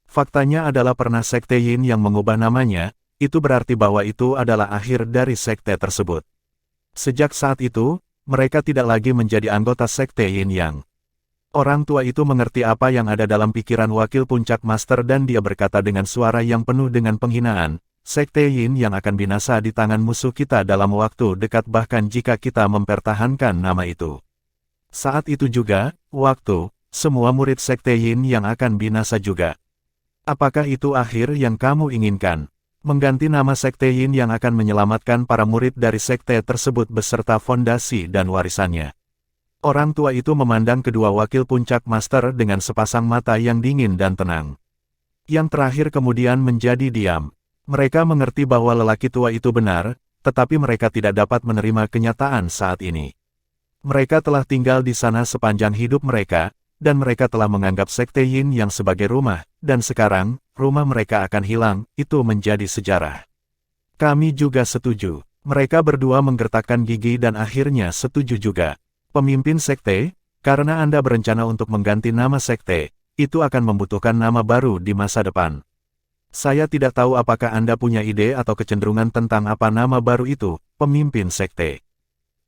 Faktanya adalah pernah Sekte Yin yang mengubah namanya, itu berarti bahwa itu adalah akhir dari sekte tersebut. Sejak saat itu, mereka tidak lagi menjadi anggota Sekte Yin Yang. Orang tua itu mengerti apa yang ada dalam pikiran wakil puncak master dan dia berkata dengan suara yang penuh dengan penghinaan, Sekte Yin yang akan binasa di tangan musuh kita dalam waktu dekat bahkan jika kita mempertahankan nama itu. Saat itu juga, semua murid Sekte Yin yang akan binasa juga. Apakah itu akhir yang kamu inginkan? Mengganti nama Sekte Yin yang akan menyelamatkan para murid dari sekte tersebut beserta fondasi dan warisannya. Orang tua itu memandang kedua wakil puncak master dengan sepasang mata yang dingin dan tenang. Yang terakhir kemudian menjadi diam. Mereka mengerti bahwa lelaki tua itu benar, tetapi mereka tidak dapat menerima kenyataan saat ini. Mereka telah tinggal di sana sepanjang hidup mereka, dan mereka telah menganggap Sekte Yin yang sebagai rumah, dan sekarang, rumah mereka akan hilang, itu menjadi sejarah. Kami juga setuju. Mereka berdua menggertakkan gigi dan akhirnya setuju juga. Pemimpin sekte, karena Anda berencana untuk mengganti nama sekte, itu akan membutuhkan nama baru di masa depan. Saya tidak tahu apakah Anda punya ide atau kecenderungan tentang apa nama baru itu, pemimpin sekte.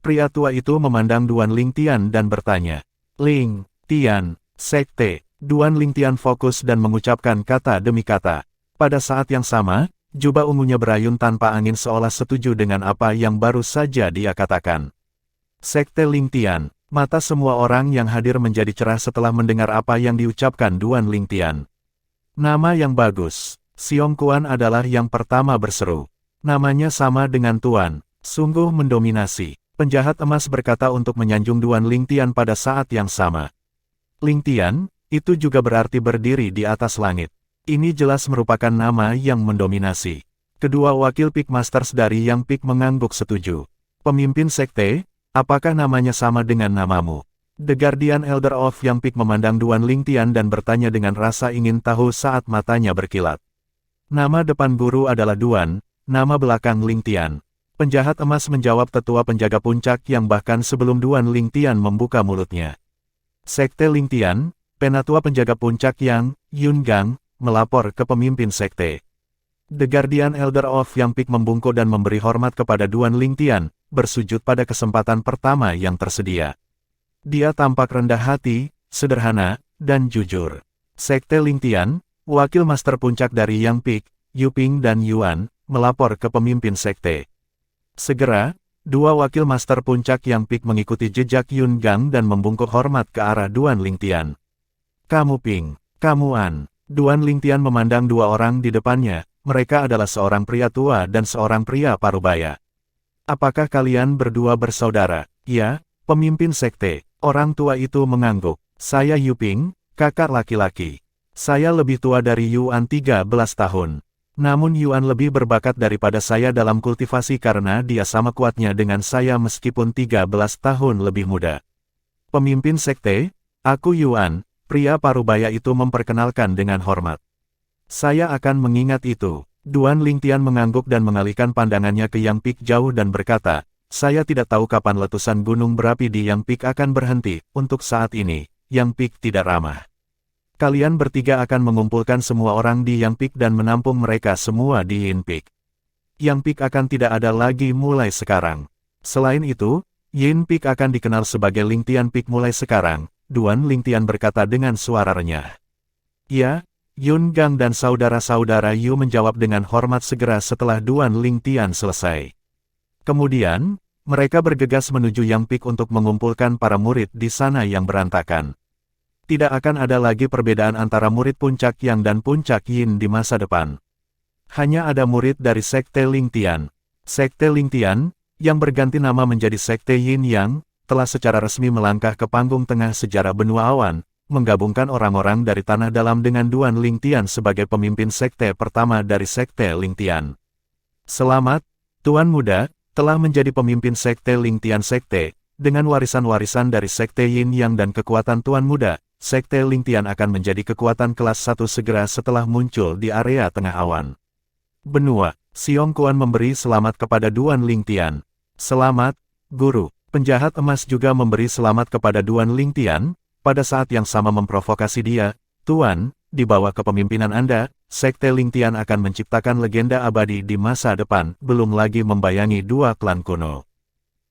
Pria tua itu memandang Duan Lingtian dan bertanya, Ling Tian, sekte. Duan Lingtian fokus dan mengucapkan kata demi kata. Pada saat yang sama, jubah ungunya berayun tanpa angin seolah setuju dengan apa yang baru saja dia katakan. Sekte Lingtian, mata semua orang yang hadir menjadi cerah setelah mendengar apa yang diucapkan Duan Lingtian. Nama yang bagus. Siong Kuan adalah yang pertama berseru. Namanya sama dengan Tuan, sungguh mendominasi. Penjahat emas berkata untuk menyanjung Duan Lingtian pada saat yang sama. Lingtian, itu juga berarti berdiri di atas langit. Ini jelas merupakan nama yang mendominasi. Kedua wakil Peak Masters dari Yang Peak mengangguk setuju. Pemimpin sekte, apakah namanya sama dengan namamu? The Guardian Elder of Yang Peak memandang Duan Lingtian dan bertanya dengan rasa ingin tahu saat matanya berkilat. Nama depan guru adalah Duan, nama belakang Lingtian. Penjahat emas menjawab tetua penjaga puncak yang bahkan sebelum Duan Lingtian membuka mulutnya. Sekte Lingtian, penatua penjaga puncak yang, Yun Gang, melapor ke pemimpin sekte. The Guardian Elder of Yang Peak membungkuk dan memberi hormat kepada Duan Lingtian, bersujud pada kesempatan pertama yang tersedia. Dia tampak rendah hati, sederhana, dan jujur. Sekte Lingtian, wakil master puncak dari Yang Peak, Yuping dan Yuan, melapor ke pemimpin sekte. Segera, dua wakil master puncak Yang Peak mengikuti jejak Yun Gang dan membungkuk hormat ke arah Duan Lingtian. Kamu Ping, kamu An. Duan Lingtian memandang dua orang di depannya, mereka adalah seorang pria tua dan seorang pria parubaya. Apakah kalian berdua bersaudara? Ya, pemimpin sekte. Orang tua itu mengangguk. Saya Yuping, kakak laki-laki. Saya lebih tua dari Yuan 13 tahun. Namun Yuan lebih berbakat daripada saya dalam kultivasi karena dia sama kuatnya dengan saya meskipun 13 tahun lebih muda. Pemimpin sekte, Aku Yuan, pria parubaya itu memperkenalkan dengan hormat. Saya akan mengingat itu. Duan Lingtian mengangguk dan mengalihkan pandangannya ke Yang Peak jauh dan berkata, saya tidak tahu kapan letusan gunung berapi di Yang Peak akan berhenti. Untuk saat ini, Yang Peak tidak ramah. Kalian bertiga akan mengumpulkan semua orang di Yang Peak dan menampung mereka semua di Yin Peak. Yang Peak akan tidak ada lagi mulai sekarang. Selain itu, Yin Peak akan dikenal sebagai Lingtian Peak mulai sekarang, Duan Lingtian berkata dengan suara renyah. Ya, Yun Gang dan saudara-saudara Yu menjawab dengan hormat segera setelah Duan Lingtian selesai. Kemudian, mereka bergegas menuju Yang Peak untuk mengumpulkan para murid di sana yang berantakan. Tidak akan ada lagi perbedaan antara murid Puncak Yang dan Puncak Yin di masa depan. Hanya ada murid dari Sekte Lingtian. Sekte Lingtian, yang berganti nama menjadi Sekte Yin Yang, telah secara resmi melangkah ke panggung tengah sejarah benua awan, menggabungkan orang-orang dari tanah dalam dengan Duan Lingtian sebagai pemimpin sekte pertama dari Sekte Lingtian. Selamat, Tuan Muda, telah menjadi pemimpin Sekte Lingtian Sekte, dengan warisan-warisan dari Sekte Yin Yang dan kekuatan Tuan Muda, Sekte Lingtian akan menjadi kekuatan kelas 1 segera setelah muncul di area tengah awan. Benua, Siong Kuan memberi selamat kepada Duan Lingtian. Selamat, Guru. Penjahat emas juga memberi selamat kepada Duan Lingtian, pada saat yang sama memprovokasi dia, Tuan, di bawah kepemimpinan Anda, Sekte Lingtian akan menciptakan legenda abadi di masa depan, belum lagi membayangi dua klan kuno.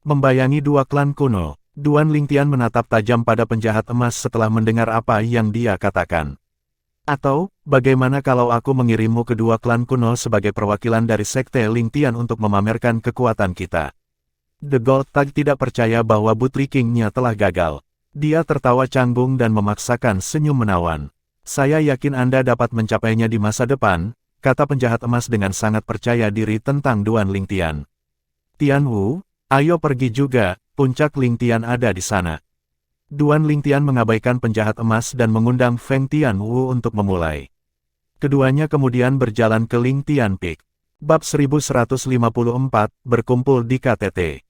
Membayangi dua klan kuno. Duan Lingtian menatap tajam pada penjahat emas setelah mendengar apa yang dia katakan. Atau, bagaimana kalau aku mengirimmu ke dua klan kuno sebagai perwakilan dari Sekte Lingtian untuk memamerkan kekuatan kita? The Gold Tag tidak percaya bahwa Butri King-nya telah gagal. Dia tertawa canggung dan memaksakan senyum menawan. Saya yakin Anda dapat mencapainya di masa depan, kata penjahat emas dengan sangat percaya diri tentang Duan Lingtian. Tian Wu, ayo pergi juga. Puncak Lingtian ada di sana. Duan Lingtian mengabaikan penjahat emas dan mengundang Feng Tianwu untuk memulai. Keduanya kemudian berjalan ke Lingtian Peak. Bab 1154, berkumpul di KTT.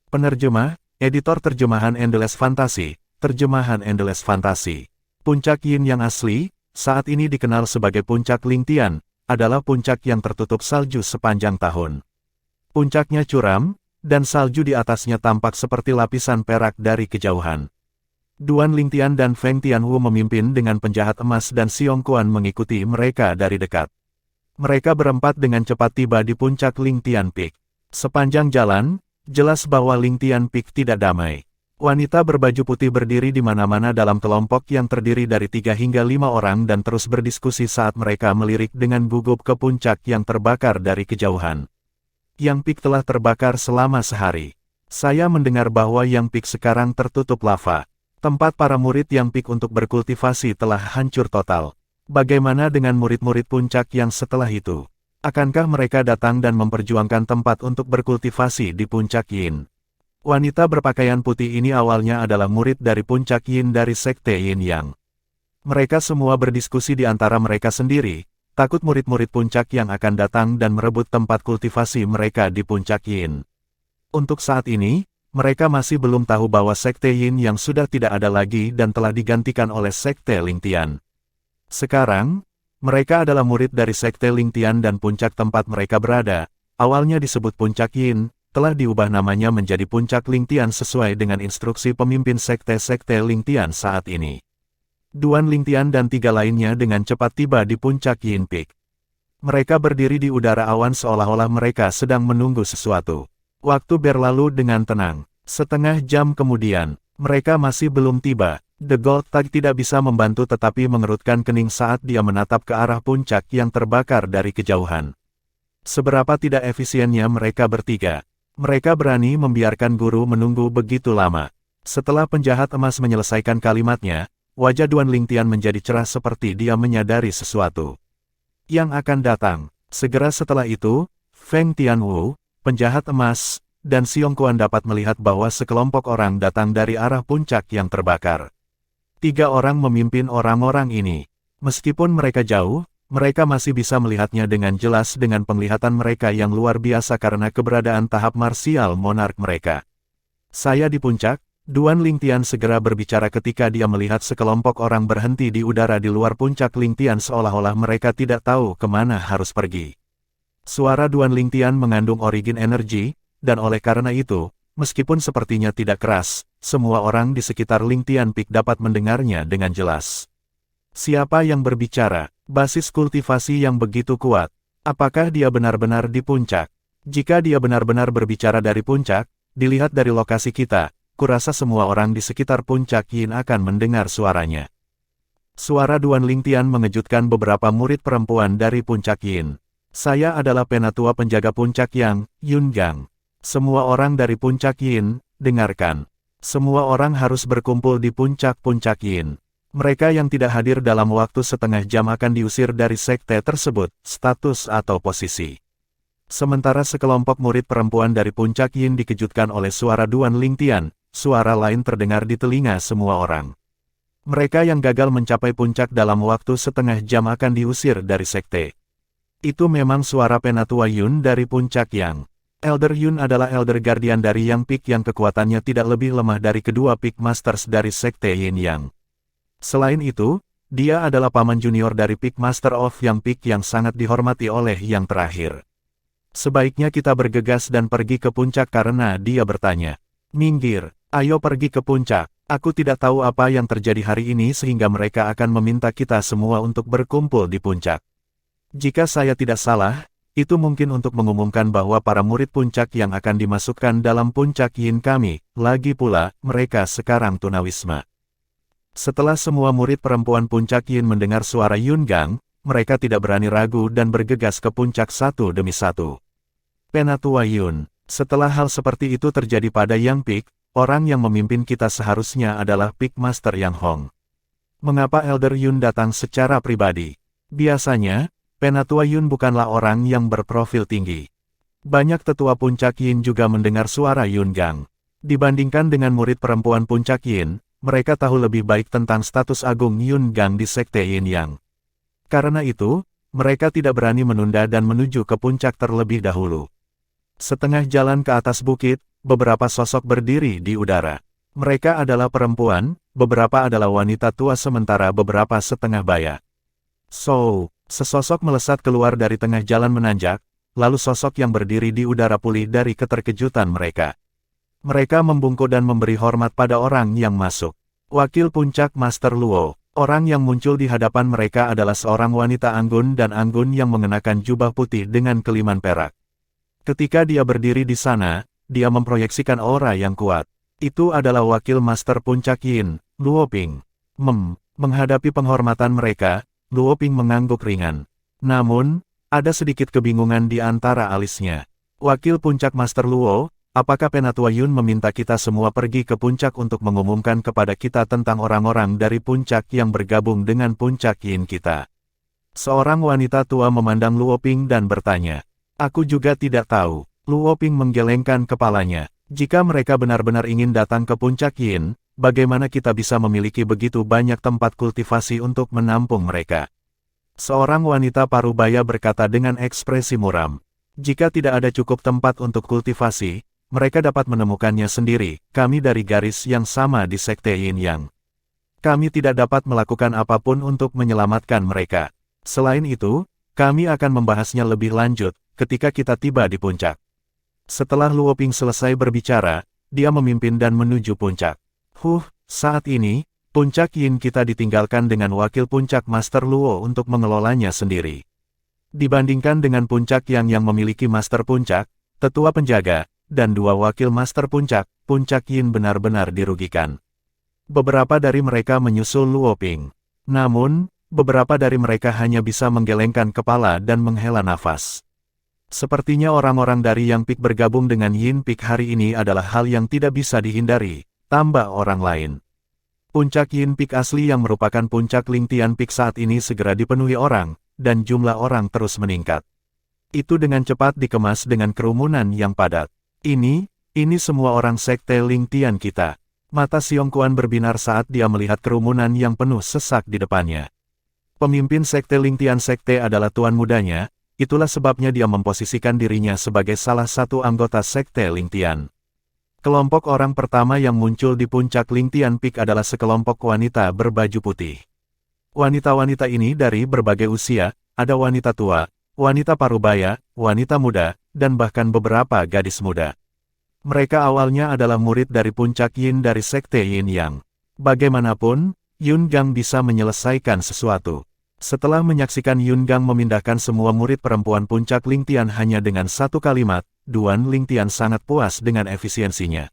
Penerjemah, editor terjemahan Endless Fantasy, terjemahan Endless Fantasy. Puncak Yin yang asli, saat ini dikenal sebagai Puncak Lingtian, adalah puncak yang tertutup salju sepanjang tahun. Puncaknya curam, dan salju di atasnya tampak seperti lapisan perak dari kejauhan. Duan Lingtian dan Feng Tianwu memimpin dengan penjahat emas dan Siong Kuan mengikuti mereka dari dekat. Mereka berempat dengan cepat tiba di puncak Lingtian Peak. Sepanjang jalan, jelas bahwa Lingtian Peak tidak damai. Wanita berbaju putih berdiri di mana-mana dalam kelompok yang terdiri dari 3 hingga 5 orang dan terus berdiskusi saat mereka melirik dengan gugup ke puncak yang terbakar dari kejauhan. Yang Peak telah terbakar selama sehari. Saya mendengar bahwa Yang Peak sekarang tertutup lava. Tempat para murid Yang Peak untuk berkultivasi telah hancur total. Bagaimana dengan murid-murid puncak yang setelah itu? Akankah mereka datang dan memperjuangkan tempat untuk berkultivasi di puncak Yin? Wanita berpakaian putih ini awalnya adalah murid dari puncak Yin dari Sekte Yin Yang. Mereka semua berdiskusi di antara mereka sendiri, takut murid-murid puncak yang akan datang dan merebut tempat kultivasi mereka di puncak Yin. Untuk saat ini, mereka masih belum tahu bahwa Sekte Yin yang sudah tidak ada lagi dan telah digantikan oleh Sekte Lingtian. Sekarang, mereka adalah murid dari Sekte Lingtian dan puncak tempat mereka berada, awalnya disebut Puncak Yin, telah diubah namanya menjadi Puncak Lingtian sesuai dengan instruksi pemimpin Sekte-Sekte Lingtian saat ini. Duan Lingtian dan 3 lainnya dengan cepat tiba di puncak Yin Peak. Mereka berdiri di udara awan seolah-olah mereka sedang menunggu sesuatu. Waktu berlalu dengan tenang. Setengah jam kemudian, mereka masih belum tiba. The Gold Tag tidak bisa membantu tetapi mengerutkan kening saat dia menatap ke arah puncak yang terbakar dari kejauhan. Seberapa tidak efisiennya mereka bertiga. Mereka berani membiarkan guru menunggu begitu lama. Setelah penjahat emas menyelesaikan kalimatnya, wajah Duan Lingtian menjadi cerah seperti dia menyadari sesuatu yang akan datang. Segera setelah itu, Feng Tianwu, penjahat emas, dan Siong Kuan dapat melihat bahwa sekelompok orang datang dari arah puncak yang terbakar. 3 orang memimpin orang-orang ini. Meskipun mereka jauh, mereka masih bisa melihatnya dengan jelas dengan penglihatan mereka yang luar biasa karena keberadaan tahap marsial monark mereka. Saya di puncak, Duan Lingtian segera berbicara ketika dia melihat sekelompok orang berhenti di udara di luar puncak Lingtian seolah-olah mereka tidak tahu kemana harus pergi. Suara Duan Lingtian mengandung origin energi, dan oleh karena itu, meskipun sepertinya tidak keras, semua orang di sekitar Lingtian Peak dapat mendengarnya dengan jelas. Siapa yang berbicara? Basis kultivasi yang begitu kuat. Apakah dia benar-benar di puncak? Jika dia benar-benar berbicara dari puncak, dilihat dari lokasi kita, kurasa semua orang di sekitar puncak Yin akan mendengar suaranya. Suara Duan Lingtian mengejutkan beberapa murid perempuan dari puncak Yin. Saya adalah penatua penjaga puncak Yang, Yungang. Semua orang dari puncak Yin, dengarkan. Semua orang harus berkumpul di puncak-puncak Yin. Mereka yang tidak hadir dalam waktu setengah jam akan diusir dari sekte tersebut, status atau posisi. Sementara sekelompok murid perempuan dari puncak Yin dikejutkan oleh suara Duan Lingtian, suara lain terdengar di telinga semua orang. Mereka yang gagal mencapai puncak dalam waktu setengah jam akan diusir dari sekte. Itu memang suara penatua Yun dari puncak Yang. Elder Yun adalah Elder Guardian dari Yang Peak yang kekuatannya tidak lebih lemah dari kedua Peak Masters dari sekte Yin Yang. Selain itu, dia adalah paman junior dari Peak Master of Yang Peak yang sangat dihormati oleh Yang Terakhir. Sebaiknya kita bergegas dan pergi ke puncak karena dia bertanya. Minggir, ayo pergi ke puncak. Aku tidak tahu apa yang terjadi hari ini sehingga mereka akan meminta kita semua untuk berkumpul di puncak. Jika saya tidak salah, itu mungkin untuk mengumumkan bahwa para murid puncak yang akan dimasukkan dalam puncak Yin kami, lagi pula, mereka sekarang tunawisma. Setelah semua murid perempuan puncak Yin mendengar suara Yungang, mereka tidak berani ragu dan bergegas ke puncak satu demi satu. Penatua Yun, setelah hal seperti itu terjadi pada Yang Peak, orang yang memimpin kita seharusnya adalah Peak Master Yang Hong. Mengapa Elder Yun datang secara pribadi? Biasanya, Penatua Yun bukanlah orang yang berprofil tinggi. Banyak tetua puncak Yin juga mendengar suara Yungang. Dibandingkan dengan murid perempuan puncak Yin, mereka tahu lebih baik tentang status agung Yungang di sekte Yin Yang. Karena itu, mereka tidak berani menunda dan menuju ke puncak terlebih dahulu. Setengah jalan ke atas bukit, beberapa sosok berdiri di udara. Mereka adalah perempuan, beberapa adalah wanita tua sementara beberapa setengah baya. So, sesosok melesat keluar dari tengah jalan menanjak, lalu sosok yang berdiri di udara pulih dari keterkejutan mereka. Mereka membungkuk dan memberi hormat pada orang yang masuk. Wakil puncak Master Luo. Orang yang muncul di hadapan mereka adalah seorang wanita anggun dan anggun yang mengenakan jubah putih dengan keliman perak. Ketika dia berdiri di sana, dia memproyeksikan aura yang kuat. Itu adalah wakil Master Puncak Yin, Luo Ping. Menghadapi penghormatan mereka, Luo Ping mengangguk ringan. Namun, ada sedikit kebingungan di antara alisnya. Wakil puncak Master Luo, apakah Penatua Yun meminta kita semua pergi ke puncak untuk mengumumkan kepada kita tentang orang-orang dari puncak yang bergabung dengan puncak Yin kita? Seorang wanita tua memandang Luo Ping dan bertanya. Aku juga tidak tahu. Luo Ping menggelengkan kepalanya. Jika mereka benar-benar ingin datang ke puncak Yin, bagaimana kita bisa memiliki begitu banyak tempat kultivasi untuk menampung mereka? Seorang wanita parubaya berkata dengan ekspresi muram. Jika tidak ada cukup tempat untuk kultivasi, mereka dapat menemukannya sendiri. Kami dari garis yang sama di sekte Yin Yang. Kami tidak dapat melakukan apapun untuk menyelamatkan mereka. Selain itu, kami akan membahasnya lebih lanjut ketika kita tiba di puncak. Setelah Luo Ping selesai berbicara, dia memimpin dan menuju puncak. Saat ini, puncak Yin kita ditinggalkan dengan wakil puncak Master Luo untuk mengelolanya sendiri. Dibandingkan dengan puncak yang memiliki Master Puncak, tetua penjaga, dan dua wakil Master Puncak, puncak Yin benar-benar dirugikan. Beberapa dari mereka menyusul Luo Ping. Namun, beberapa dari mereka hanya bisa menggelengkan kepala dan menghela nafas. Sepertinya orang-orang dari Yang Peak bergabung dengan Yin Peak hari ini adalah hal yang tidak bisa dihindari, tambah orang lain. Puncak Yin Peak asli yang merupakan puncak Lingtian Peak saat ini segera dipenuhi orang, dan jumlah orang terus meningkat. Itu dengan cepat dikemas dengan kerumunan yang padat. Ini semua orang sekte Lingtian kita. Mata Xiong Kuan berbinar saat dia melihat kerumunan yang penuh sesak di depannya. Pemimpin sekte Lingtian sekte adalah tuan mudanya, itulah sebabnya dia memposisikan dirinya sebagai salah satu anggota sekte Lingtian. Kelompok orang pertama yang muncul di puncak Lingtian Peak adalah sekelompok wanita berbaju putih. Wanita-wanita ini dari berbagai usia, ada wanita tua, wanita parubaya, wanita muda, dan bahkan beberapa gadis muda. Mereka awalnya adalah murid dari puncak Yin dari Sekte Yin Yang. Bagaimanapun, Yun Gang bisa menyelesaikan sesuatu. Setelah menyaksikan Yun Gang memindahkan semua murid perempuan puncak Lingtian hanya dengan satu kalimat, Duan Lingtian sangat puas dengan efisiensinya.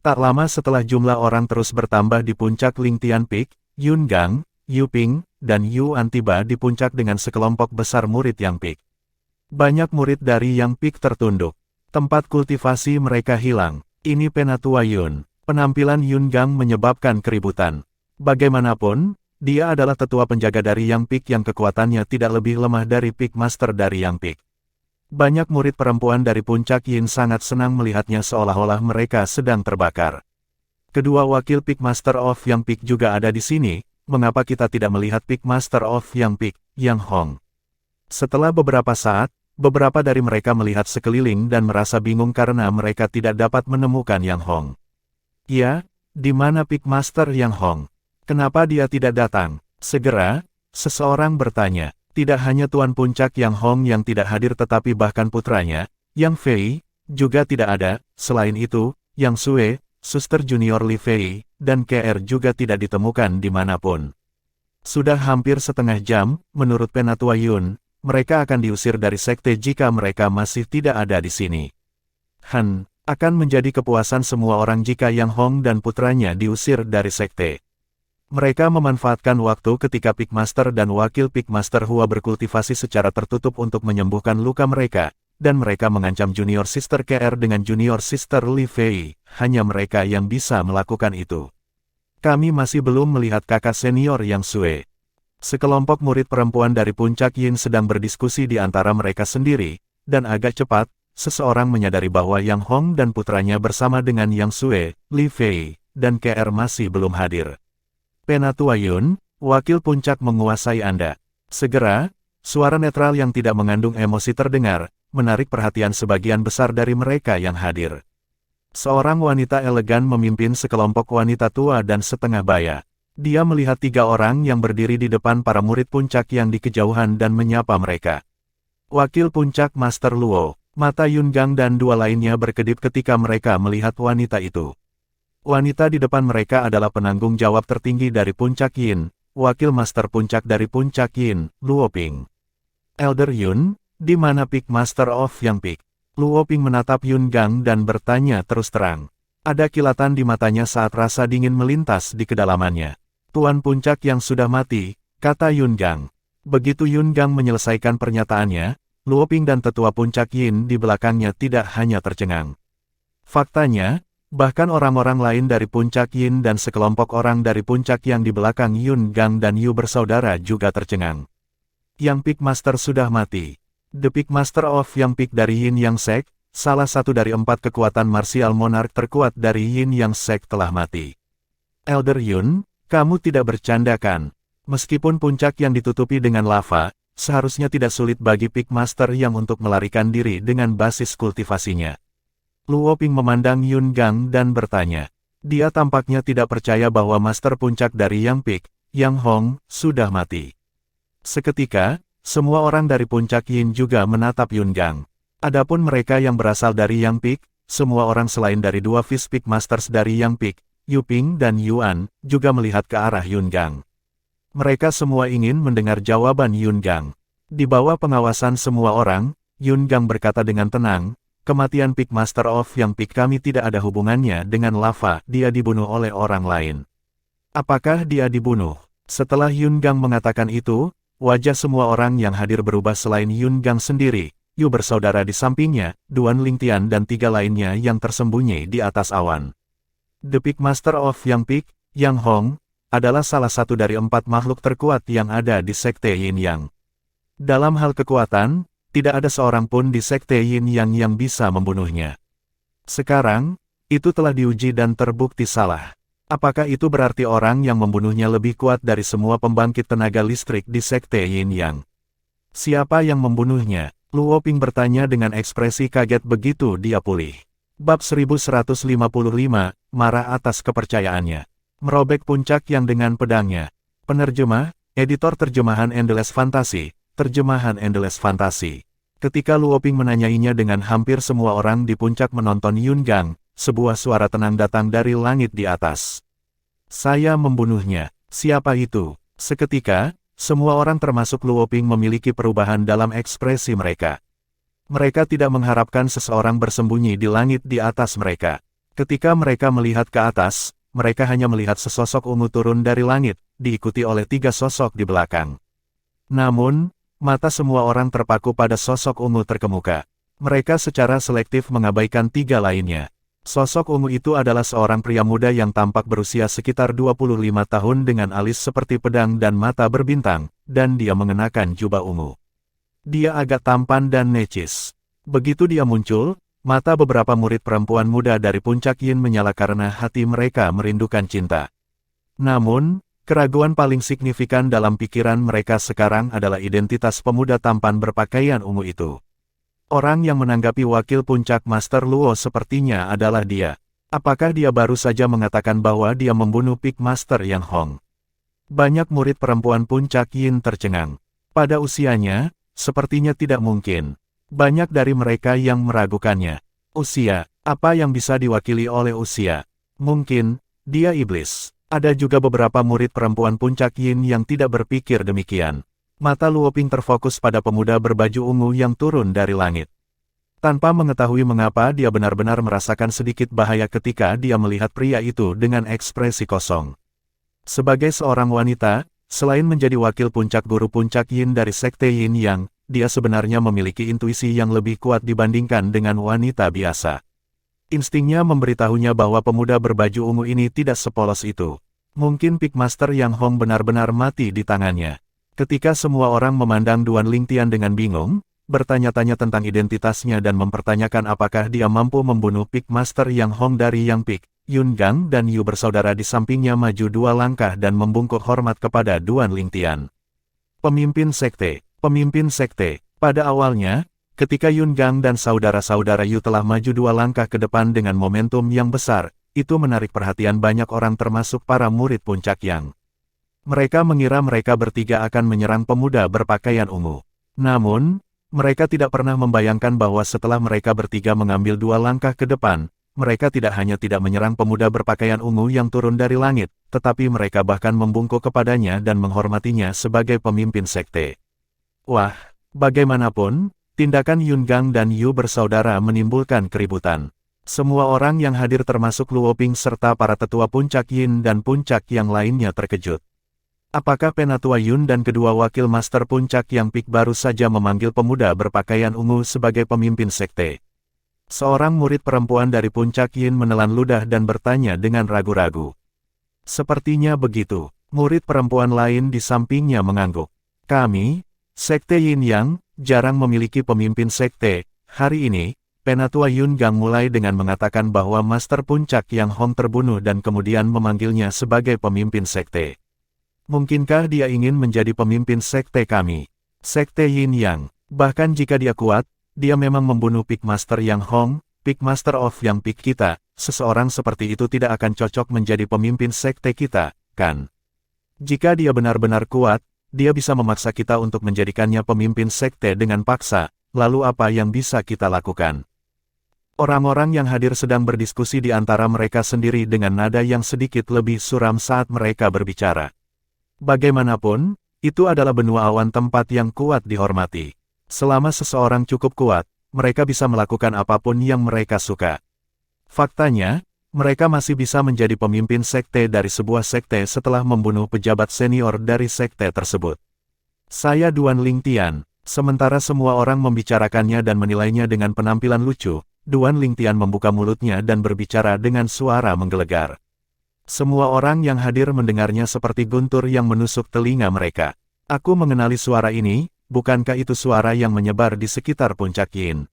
Tak lama setelah jumlah orang terus bertambah di puncak Lingtian Peak, Yun Gang, Yu Ping, dan Yuan tiba di puncak dengan sekelompok besar murid Yang Peak. Banyak murid dari Yang Peak tertunduk. Tempat kultivasi mereka hilang. Ini Penatua Yun. Penampilan Yun Gang menyebabkan keributan. Bagaimanapun, dia adalah tetua penjaga dari Yang Peak yang kekuatannya tidak lebih lemah dari Peak Master dari Yang Peak. Banyak murid perempuan dari puncak Yin sangat senang melihatnya seolah-olah mereka sedang terbakar. Kedua wakil Peak Master of Yang Peak juga ada di sini, mengapa kita tidak melihat Peak Master of Yang Peak, Yang Hong? Setelah beberapa saat, beberapa dari mereka melihat sekeliling dan merasa bingung karena mereka tidak dapat menemukan Yang Hong. Ya, di mana Peak Master Yang Hong? Kenapa dia tidak datang? Segera, seseorang bertanya. Tidak hanya Tuan Puncak Yang Hong yang tidak hadir tetapi bahkan putranya, Yang Fei, juga tidak ada. Selain itu, Yang Sue, suster junior Li Fei, dan KR juga tidak ditemukan dimanapun. Sudah hampir setengah jam, menurut Penatua Yun, mereka akan diusir dari sekte jika mereka masih tidak ada di sini. Akan menjadi kepuasan semua orang jika Yang Hong dan putranya diusir dari sekte. Mereka memanfaatkan waktu ketika Peak Master dan wakil Peak Master Hua berkultivasi secara tertutup untuk menyembuhkan luka mereka, dan mereka mengancam Junior Sister KR dengan Junior Sister Li Fei, hanya mereka yang bisa melakukan itu. Kami masih belum melihat kakak senior Yang Sue. Sekelompok murid perempuan dari puncak Yin sedang berdiskusi di antara mereka sendiri, dan agak cepat, seseorang menyadari bahwa Yang Hong dan putranya bersama dengan Yang Sue, Li Fei, dan KR masih belum hadir. Penatua Yun, wakil puncak menguasai Anda. Segera, suara netral yang tidak mengandung emosi terdengar, menarik perhatian sebagian besar dari mereka yang hadir. Seorang wanita elegan memimpin sekelompok wanita tua dan setengah baya. Dia melihat 3 orang yang berdiri di depan para murid puncak yang di kejauhan dan menyapa mereka. Wakil puncak Master Luo, mata Yun Gang dan 2 lainnya berkedip ketika mereka melihat wanita itu. Wanita di depan mereka adalah penanggung jawab tertinggi dari puncak Yin, wakil master puncak dari puncak Yin, Luo Ping. Elder Yun, di mana Peak Master of Yang Peak? Luo Ping menatap Yun Gang dan bertanya terus terang. Ada kilatan di matanya saat rasa dingin melintas di kedalamannya. Tuan puncak yang sudah mati, kata Yun Gang. Begitu Yun Gang menyelesaikan pernyataannya, Luo Ping dan tetua puncak Yin di belakangnya tidak hanya tercengang. Faktanya, bahkan orang-orang lain dari puncak Yin dan sekelompok orang dari puncak yang di belakang Yun Gang dan Yu bersaudara juga tercengang. Yang Peak Master sudah mati. The Peak Master of Yang Peak dari Yin Yang Sect, salah satu dari 4 kekuatan martial monark terkuat dari Yin Yang Sect telah mati. Elder Yun, kamu tidak bercanda kan? Meskipun puncak yang ditutupi dengan lava, seharusnya tidak sulit bagi Peak Master yang untuk melarikan diri dengan basis kultivasinya. Luo Ping memandang Yun Gang dan bertanya. Dia tampaknya tidak percaya bahwa master puncak dari Yang Peak, Yang Hong, sudah mati. Seketika, semua orang dari puncak Yin juga menatap Yun Gang. Adapun mereka yang berasal dari Yang Peak, semua orang selain dari 2 Fist Peak Masters dari Yang Peak, Yu Ping dan Yuan, juga melihat ke arah Yun Gang. Mereka semua ingin mendengar jawaban Yun Gang. Di bawah pengawasan semua orang, Yun Gang berkata dengan tenang, kematian Peak Master of Yang Peak kami tidak ada hubungannya dengan lava, dia dibunuh oleh orang lain. Apakah dia dibunuh? Setelah Yun Gang mengatakan itu, wajah semua orang yang hadir berubah selain Yun Gang sendiri, Yu bersaudara di sampingnya, Duan Lingtian dan 3 lainnya yang tersembunyi di atas awan. The Peak Master of Yang Peak, Yang Hong, adalah salah satu dari 4 makhluk terkuat yang ada di Sekte Yin Yang. Dalam hal kekuatan, tidak ada seorang pun di Sekte Yin Yang yang bisa membunuhnya. Sekarang, itu telah diuji dan terbukti salah. Apakah itu berarti orang yang membunuhnya lebih kuat dari semua pembangkit tenaga listrik di Sekte Yin Yang? Siapa yang membunuhnya? Luo Ping bertanya dengan ekspresi kaget begitu dia pulih. Bab 1155, marah atas kepercayaannya. Merobek puncak yang dengan pedangnya. Penerjemah, editor terjemahan Endless Fantasy, terjemahan Endless Fantasy. Ketika Luoping menanyainya dengan hampir semua orang di puncak menonton Yungang, sebuah suara tenang datang dari langit di atas. Saya membunuhnya. Siapa itu? Seketika, semua orang termasuk Luoping memiliki perubahan dalam ekspresi mereka. Mereka tidak mengharapkan seseorang bersembunyi di langit di atas mereka. Ketika mereka melihat ke atas, mereka hanya melihat sesosok ungu turun dari langit, diikuti oleh 3 sosok di belakang. Namun, mata semua orang terpaku pada sosok ungu terkemuka. Mereka secara selektif mengabaikan 3 lainnya. Sosok ungu itu adalah seorang pria muda yang tampak berusia sekitar 25 tahun dengan alis seperti pedang dan mata berbintang, dan dia mengenakan jubah ungu. Dia agak tampan dan necis. Begitu dia muncul, mata beberapa murid perempuan muda dari puncak Yin menyala karena hati mereka merindukan cinta. Namun, keraguan paling signifikan dalam pikiran mereka sekarang adalah identitas pemuda tampan berpakaian ungu itu. Orang yang menanggapi wakil puncak Master Luo sepertinya adalah dia. Apakah dia baru saja mengatakan bahwa dia membunuh Peak Master Yang Hong? Banyak murid perempuan puncak Yin tercengang. Pada usianya, sepertinya tidak mungkin. Banyak dari mereka yang meragukannya. Usia, apa yang bisa diwakili oleh usia? Mungkin, dia iblis. Ada juga beberapa murid perempuan puncak Yin yang tidak berpikir demikian. Mata Luoping terfokus pada pemuda berbaju ungu yang turun dari langit. Tanpa mengetahui mengapa dia benar-benar merasakan sedikit bahaya ketika dia melihat pria itu dengan ekspresi kosong. Sebagai seorang wanita, selain menjadi wakil puncak guru puncak Yin dari Sekte Yin Yang, dia sebenarnya memiliki intuisi yang lebih kuat dibandingkan dengan wanita biasa. Instingnya memberitahunya bahwa pemuda berbaju ungu ini tidak sepolos itu. Mungkin Peak Master Yang Hong benar-benar mati di tangannya. Ketika semua orang memandang Duan Lingtian dengan bingung, bertanya-tanya tentang identitasnya dan mempertanyakan apakah dia mampu membunuh Peak Master Yang Hong dari Yang Peak, Yungang dan Yu bersaudara di sampingnya maju 2 langkah dan membungkuk hormat kepada Duan Lingtian. Pemimpin sekte. Pada awalnya, ketika Yungang dan saudara-saudara Yu telah maju 2 langkah ke depan dengan momentum yang besar, itu menarik perhatian banyak orang termasuk para murid puncak Yang. Mereka mengira mereka bertiga akan menyerang pemuda berpakaian ungu. Namun, mereka tidak pernah membayangkan bahwa setelah mereka bertiga mengambil 2 langkah ke depan, mereka tidak hanya tidak menyerang pemuda berpakaian ungu yang turun dari langit, tetapi mereka bahkan membungkuk kepadanya dan menghormatinya sebagai pemimpin sekte. Wah, bagaimanapun, tindakan Yungang dan Yu bersaudara menimbulkan keributan. Semua orang yang hadir termasuk Luoping serta para tetua puncak Yin dan puncak yang lainnya terkejut. Apakah Penatua Yun dan kedua wakil master puncak yang Peak baru saja memanggil pemuda berpakaian ungu sebagai pemimpin sekte? Seorang murid perempuan dari puncak Yin menelan ludah dan bertanya dengan ragu-ragu. Sepertinya begitu. Murid perempuan lain di sampingnya mengangguk. Kami, Sekte Yin Yang, jarang memiliki pemimpin sekte. Hari ini, Penatua Yungang mulai dengan mengatakan bahwa Master Puncak Yang Hong terbunuh dan kemudian memanggilnya sebagai pemimpin sekte. Mungkinkah dia ingin menjadi pemimpin sekte kami? Sekte Yin Yang. Bahkan jika dia kuat, dia memang membunuh Peak Master Yang Hong, Peak Master of Yang Peak kita. Seseorang seperti itu tidak akan cocok menjadi pemimpin sekte kita, kan? Jika dia benar-benar kuat, dia bisa memaksa kita untuk menjadikannya pemimpin sekte dengan paksa, lalu apa yang bisa kita lakukan? Orang-orang yang hadir sedang berdiskusi di antara mereka sendiri dengan nada yang sedikit lebih suram saat mereka berbicara. Bagaimanapun, itu adalah benua awan tempat yang kuat dihormati. Selama seseorang cukup kuat, mereka bisa melakukan apapun yang mereka suka. Faktanya, mereka masih bisa menjadi pemimpin sekte dari sebuah sekte setelah membunuh pejabat senior dari sekte tersebut. Saya Duan Lingtian. Sementara semua orang membicarakannya dan menilainya dengan penampilan lucu, Duan Lingtian membuka mulutnya dan berbicara dengan suara menggelegar. Semua orang yang hadir mendengarnya seperti guntur yang menusuk telinga mereka. Aku mengenali suara ini, bukankah itu suara yang menyebar di sekitar puncak Yin?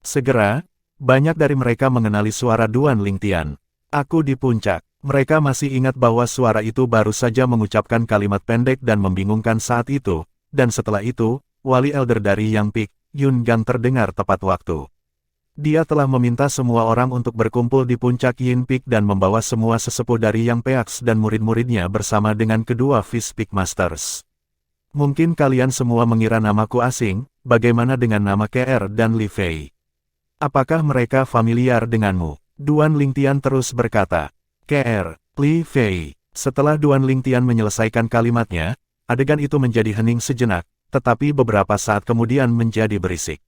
Segera, banyak dari mereka mengenali suara Duan Lingtian. Aku di puncak. Mereka masih ingat bahwa suara itu baru saja mengucapkan kalimat pendek dan membingungkan saat itu, dan setelah itu, wali elder dari Yang Peak, Yungang terdengar tepat waktu. Dia telah meminta semua orang untuk berkumpul di puncak Yin Peak dan membawa semua sesepuh dari Yang Peaks dan murid-muridnya bersama dengan kedua Fist Peak Masters. Mungkin kalian semua mengira namaku asing, bagaimana dengan nama KR dan Li Fei? Apakah mereka familiar denganmu? Duan Lingtian terus berkata. KR, Li Fei. Setelah Duan Lingtian menyelesaikan kalimatnya, adegan itu menjadi hening sejenak, tetapi beberapa saat kemudian menjadi berisik.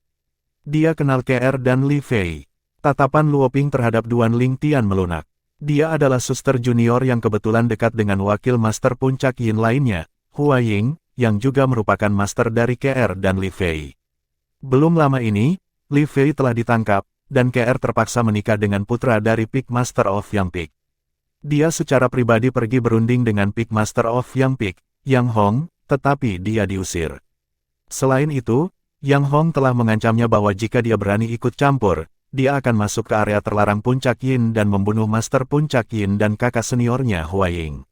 Dia kenal KR dan Li Fei. Tatapan Luoping terhadap Duan Lingtian melunak. Dia adalah suster junior yang kebetulan dekat dengan wakil master puncak Yin lainnya, Hua Ying, yang juga merupakan master dari KR dan Li Fei. Belum lama ini, Li Fei telah ditangkap, dan KR terpaksa menikah dengan putra dari Peak Master of Yang Peak. Dia secara pribadi pergi berunding dengan Peak Master of Yang Peak, Yang Hong, tetapi dia diusir. Selain itu, Yang Hong telah mengancamnya bahwa jika dia berani ikut campur, dia akan masuk ke area terlarang Puncak Yin dan membunuh Master Puncak Yin dan kakak seniornya Hua Ying.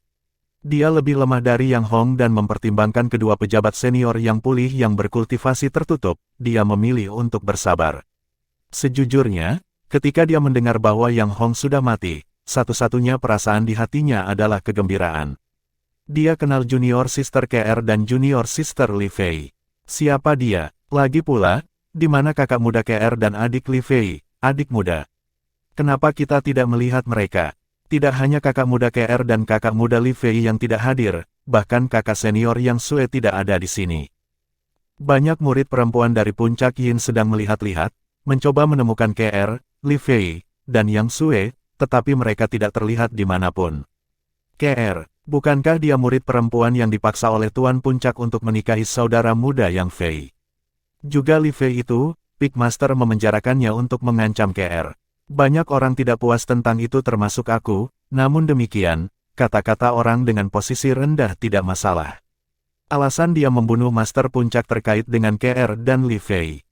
Dia lebih lemah dari Yang Hong dan mempertimbangkan kedua pejabat senior yang pulih yang berkultivasi tertutup, dia memilih untuk bersabar. Sejujurnya, ketika dia mendengar bahwa Yang Hong sudah mati, satu-satunya perasaan di hatinya adalah kegembiraan. Dia kenal Junior Sister KR dan Junior Sister Li Fei. Siapa dia? Lagi pula, di mana kakak muda KR dan adik Li Fei, adik muda? Kenapa kita tidak melihat mereka? Tidak hanya kakak muda KR dan kakak muda Li Fei yang tidak hadir, bahkan kakak senior Yang Sue tidak ada di sini. Banyak murid perempuan dari Puncak Yin sedang melihat-lihat, mencoba menemukan KR, Li Fei, dan Yang Sue, tetapi mereka tidak terlihat dimanapun. KR, bukankah dia murid perempuan yang dipaksa oleh Tuan Puncak untuk menikahi saudara muda Yang Fei? Juga Li Fei itu, Peak Master memenjarakannya untuk mengancam KR. Banyak orang tidak puas tentang itu termasuk aku, namun demikian, kata-kata orang dengan posisi rendah tidak masalah. Alasan dia membunuh Master Puncak terkait dengan KR dan Li Fei.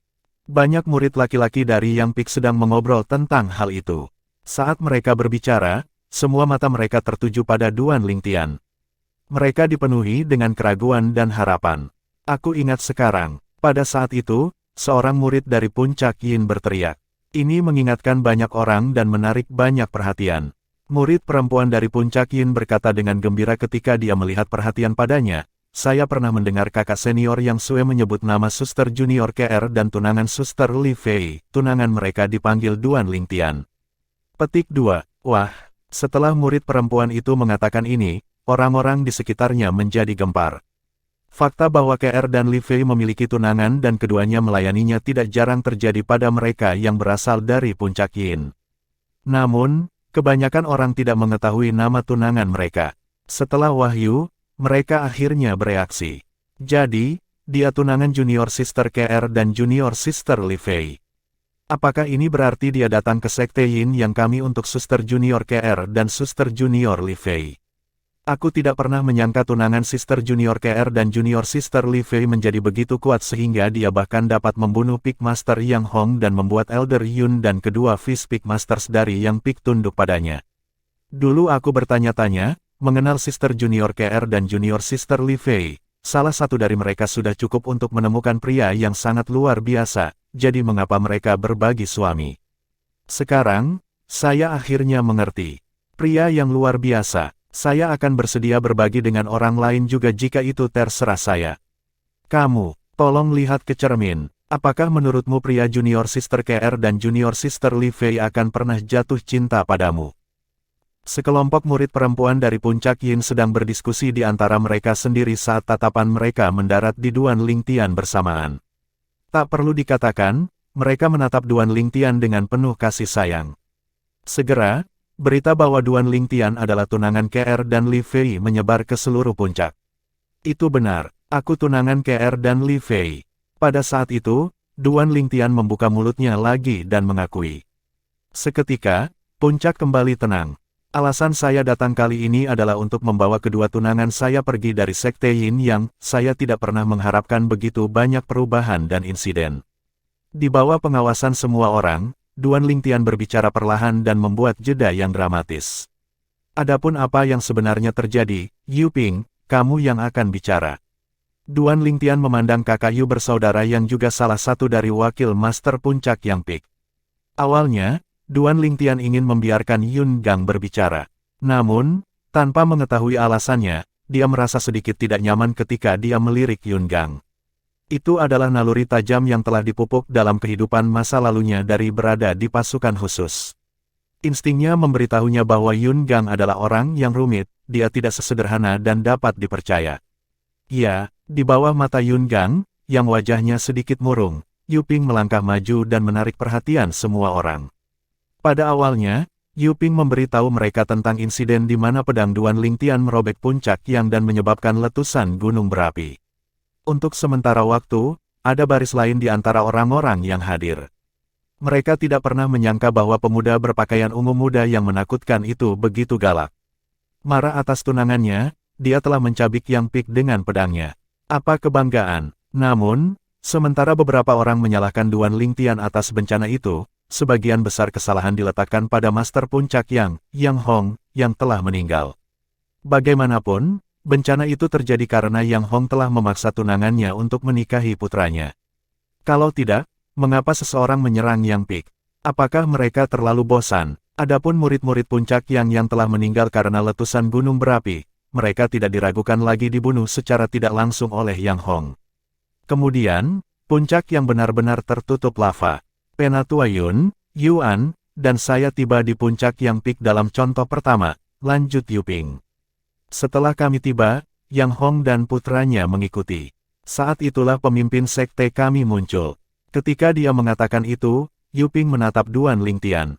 Banyak murid laki-laki dari Yang Peak sedang mengobrol tentang hal itu. Saat mereka berbicara, semua mata mereka tertuju pada Duan Lingtian. Mereka dipenuhi dengan keraguan dan harapan. Aku ingat sekarang, pada saat itu, seorang murid dari Puncak Yin berteriak. Ini mengingatkan banyak orang dan menarik banyak perhatian. Murid perempuan dari Puncak Yin berkata dengan gembira ketika dia melihat perhatian padanya. Saya pernah mendengar kakak senior Yang Sue menyebut nama suster junior KR dan tunangan suster Li Fei. Tunangan mereka dipanggil Duan Lingtian. Petik 2. Wah, setelah murid perempuan itu mengatakan ini, orang-orang di sekitarnya menjadi gempar. Fakta bahwa KR dan Li Fei memiliki tunangan dan keduanya melayaninya tidak jarang terjadi pada mereka yang berasal dari Puncak Yin. Namun, kebanyakan orang tidak mengetahui nama tunangan mereka. Setelah wahyu, mereka akhirnya bereaksi. Jadi, dia tunangan Junior Sister KR dan Junior Sister Li Fei. Apakah ini berarti dia datang ke Sekte Yin yang kami untuk Suster Junior KR dan Suster Junior Li Fei? Aku tidak pernah menyangka tunangan Sister Junior KR dan Junior Sister Li Fei menjadi begitu kuat sehingga dia bahkan dapat membunuh Peak Master Yang Hong dan membuat Elder Yun dan kedua Fist Peak Masters dari Yang Peak tunduk padanya. Dulu aku bertanya-tanya, mengenal Sister Junior KR dan Junior Sister Li Fei, salah satu dari mereka sudah cukup untuk menemukan pria yang sangat luar biasa, jadi mengapa mereka berbagi suami? Sekarang, saya akhirnya mengerti. Pria yang luar biasa. Saya akan bersedia berbagi dengan orang lain juga jika itu terserah saya. Kamu, tolong lihat ke cermin. Apakah menurutmu pria Junior Sister KR dan Junior Sister Li Fei akan pernah jatuh cinta padamu? Sekelompok murid perempuan dari Puncak Yin sedang berdiskusi di antara mereka sendiri saat tatapan mereka mendarat di Duan Lingtian bersamaan. Tak perlu dikatakan, mereka menatap Duan Lingtian dengan penuh kasih sayang. Segera, berita bahwa Duan Lingtian adalah tunangan KR dan Li Fei menyebar ke seluruh puncak. Itu benar, aku tunangan KR dan Li Fei. Pada saat itu, Duan Lingtian membuka mulutnya lagi dan mengakui. Seketika, puncak kembali tenang. Alasan saya datang kali ini adalah untuk membawa kedua tunangan saya pergi dari Sekte Yin yang saya tidak pernah mengharapkan begitu banyak perubahan dan insiden. Di bawah pengawasan semua orang, Duan Lingtian berbicara perlahan dan membuat jeda yang dramatis. Adapun apa yang sebenarnya terjadi, Yu Ping, kamu yang akan bicara. Duan Lingtian memandang kakak Yu bersaudara yang juga salah satu dari wakil Master Puncak Yang Peak. Awalnya, Duan Lingtian ingin membiarkan Yun Gang berbicara. Namun, tanpa mengetahui alasannya, dia merasa sedikit tidak nyaman ketika dia melirik Yun Gang. Itu adalah naluri tajam yang telah dipupuk dalam kehidupan masa lalunya dari berada di pasukan khusus. Instingnya memberitahunya bahwa Yun Gang adalah orang yang rumit, dia tidak sesederhana dan dapat dipercaya. Ya, di bawah mata Yun Gang, yang wajahnya sedikit murung, Yuping melangkah maju dan menarik perhatian semua orang. Pada awalnya, Yuping memberitahu mereka tentang insiden di mana pedang Duan Lingtian merobek puncak yang dan menyebabkan letusan gunung berapi. Untuk sementara waktu, ada baris lain di antara orang-orang yang hadir. Mereka tidak pernah menyangka bahwa pemuda berpakaian ungu muda yang menakutkan itu begitu galak. Marah atas tunangannya, dia telah mencabik Yang Pik dengan pedangnya. Apa kebanggaan! Namun, sementara beberapa orang menyalahkan Duan Lingtian atas bencana itu, sebagian besar kesalahan diletakkan pada Master Puncak Yang Hong, yang telah meninggal. Bagaimanapun, bencana itu terjadi karena Yang Hong telah memaksa tunangannya untuk menikahi putranya. Kalau tidak, mengapa seseorang menyerang Yang Pik? Apakah mereka terlalu bosan? Adapun murid-murid Puncak yang telah meninggal karena letusan gunung berapi, mereka tidak diragukan lagi dibunuh secara tidak langsung oleh Yang Hong. Kemudian, puncak yang benar-benar tertutup lava. Penatua Yun, Yuan, dan saya tiba di puncak Yang Pik dalam contoh pertama, lanjut Yuping. Setelah kami tiba, Yang Hong dan putranya mengikuti. Saat itulah pemimpin sekte kami muncul. Ketika dia mengatakan itu, Yuping menatap Duan Lingtian.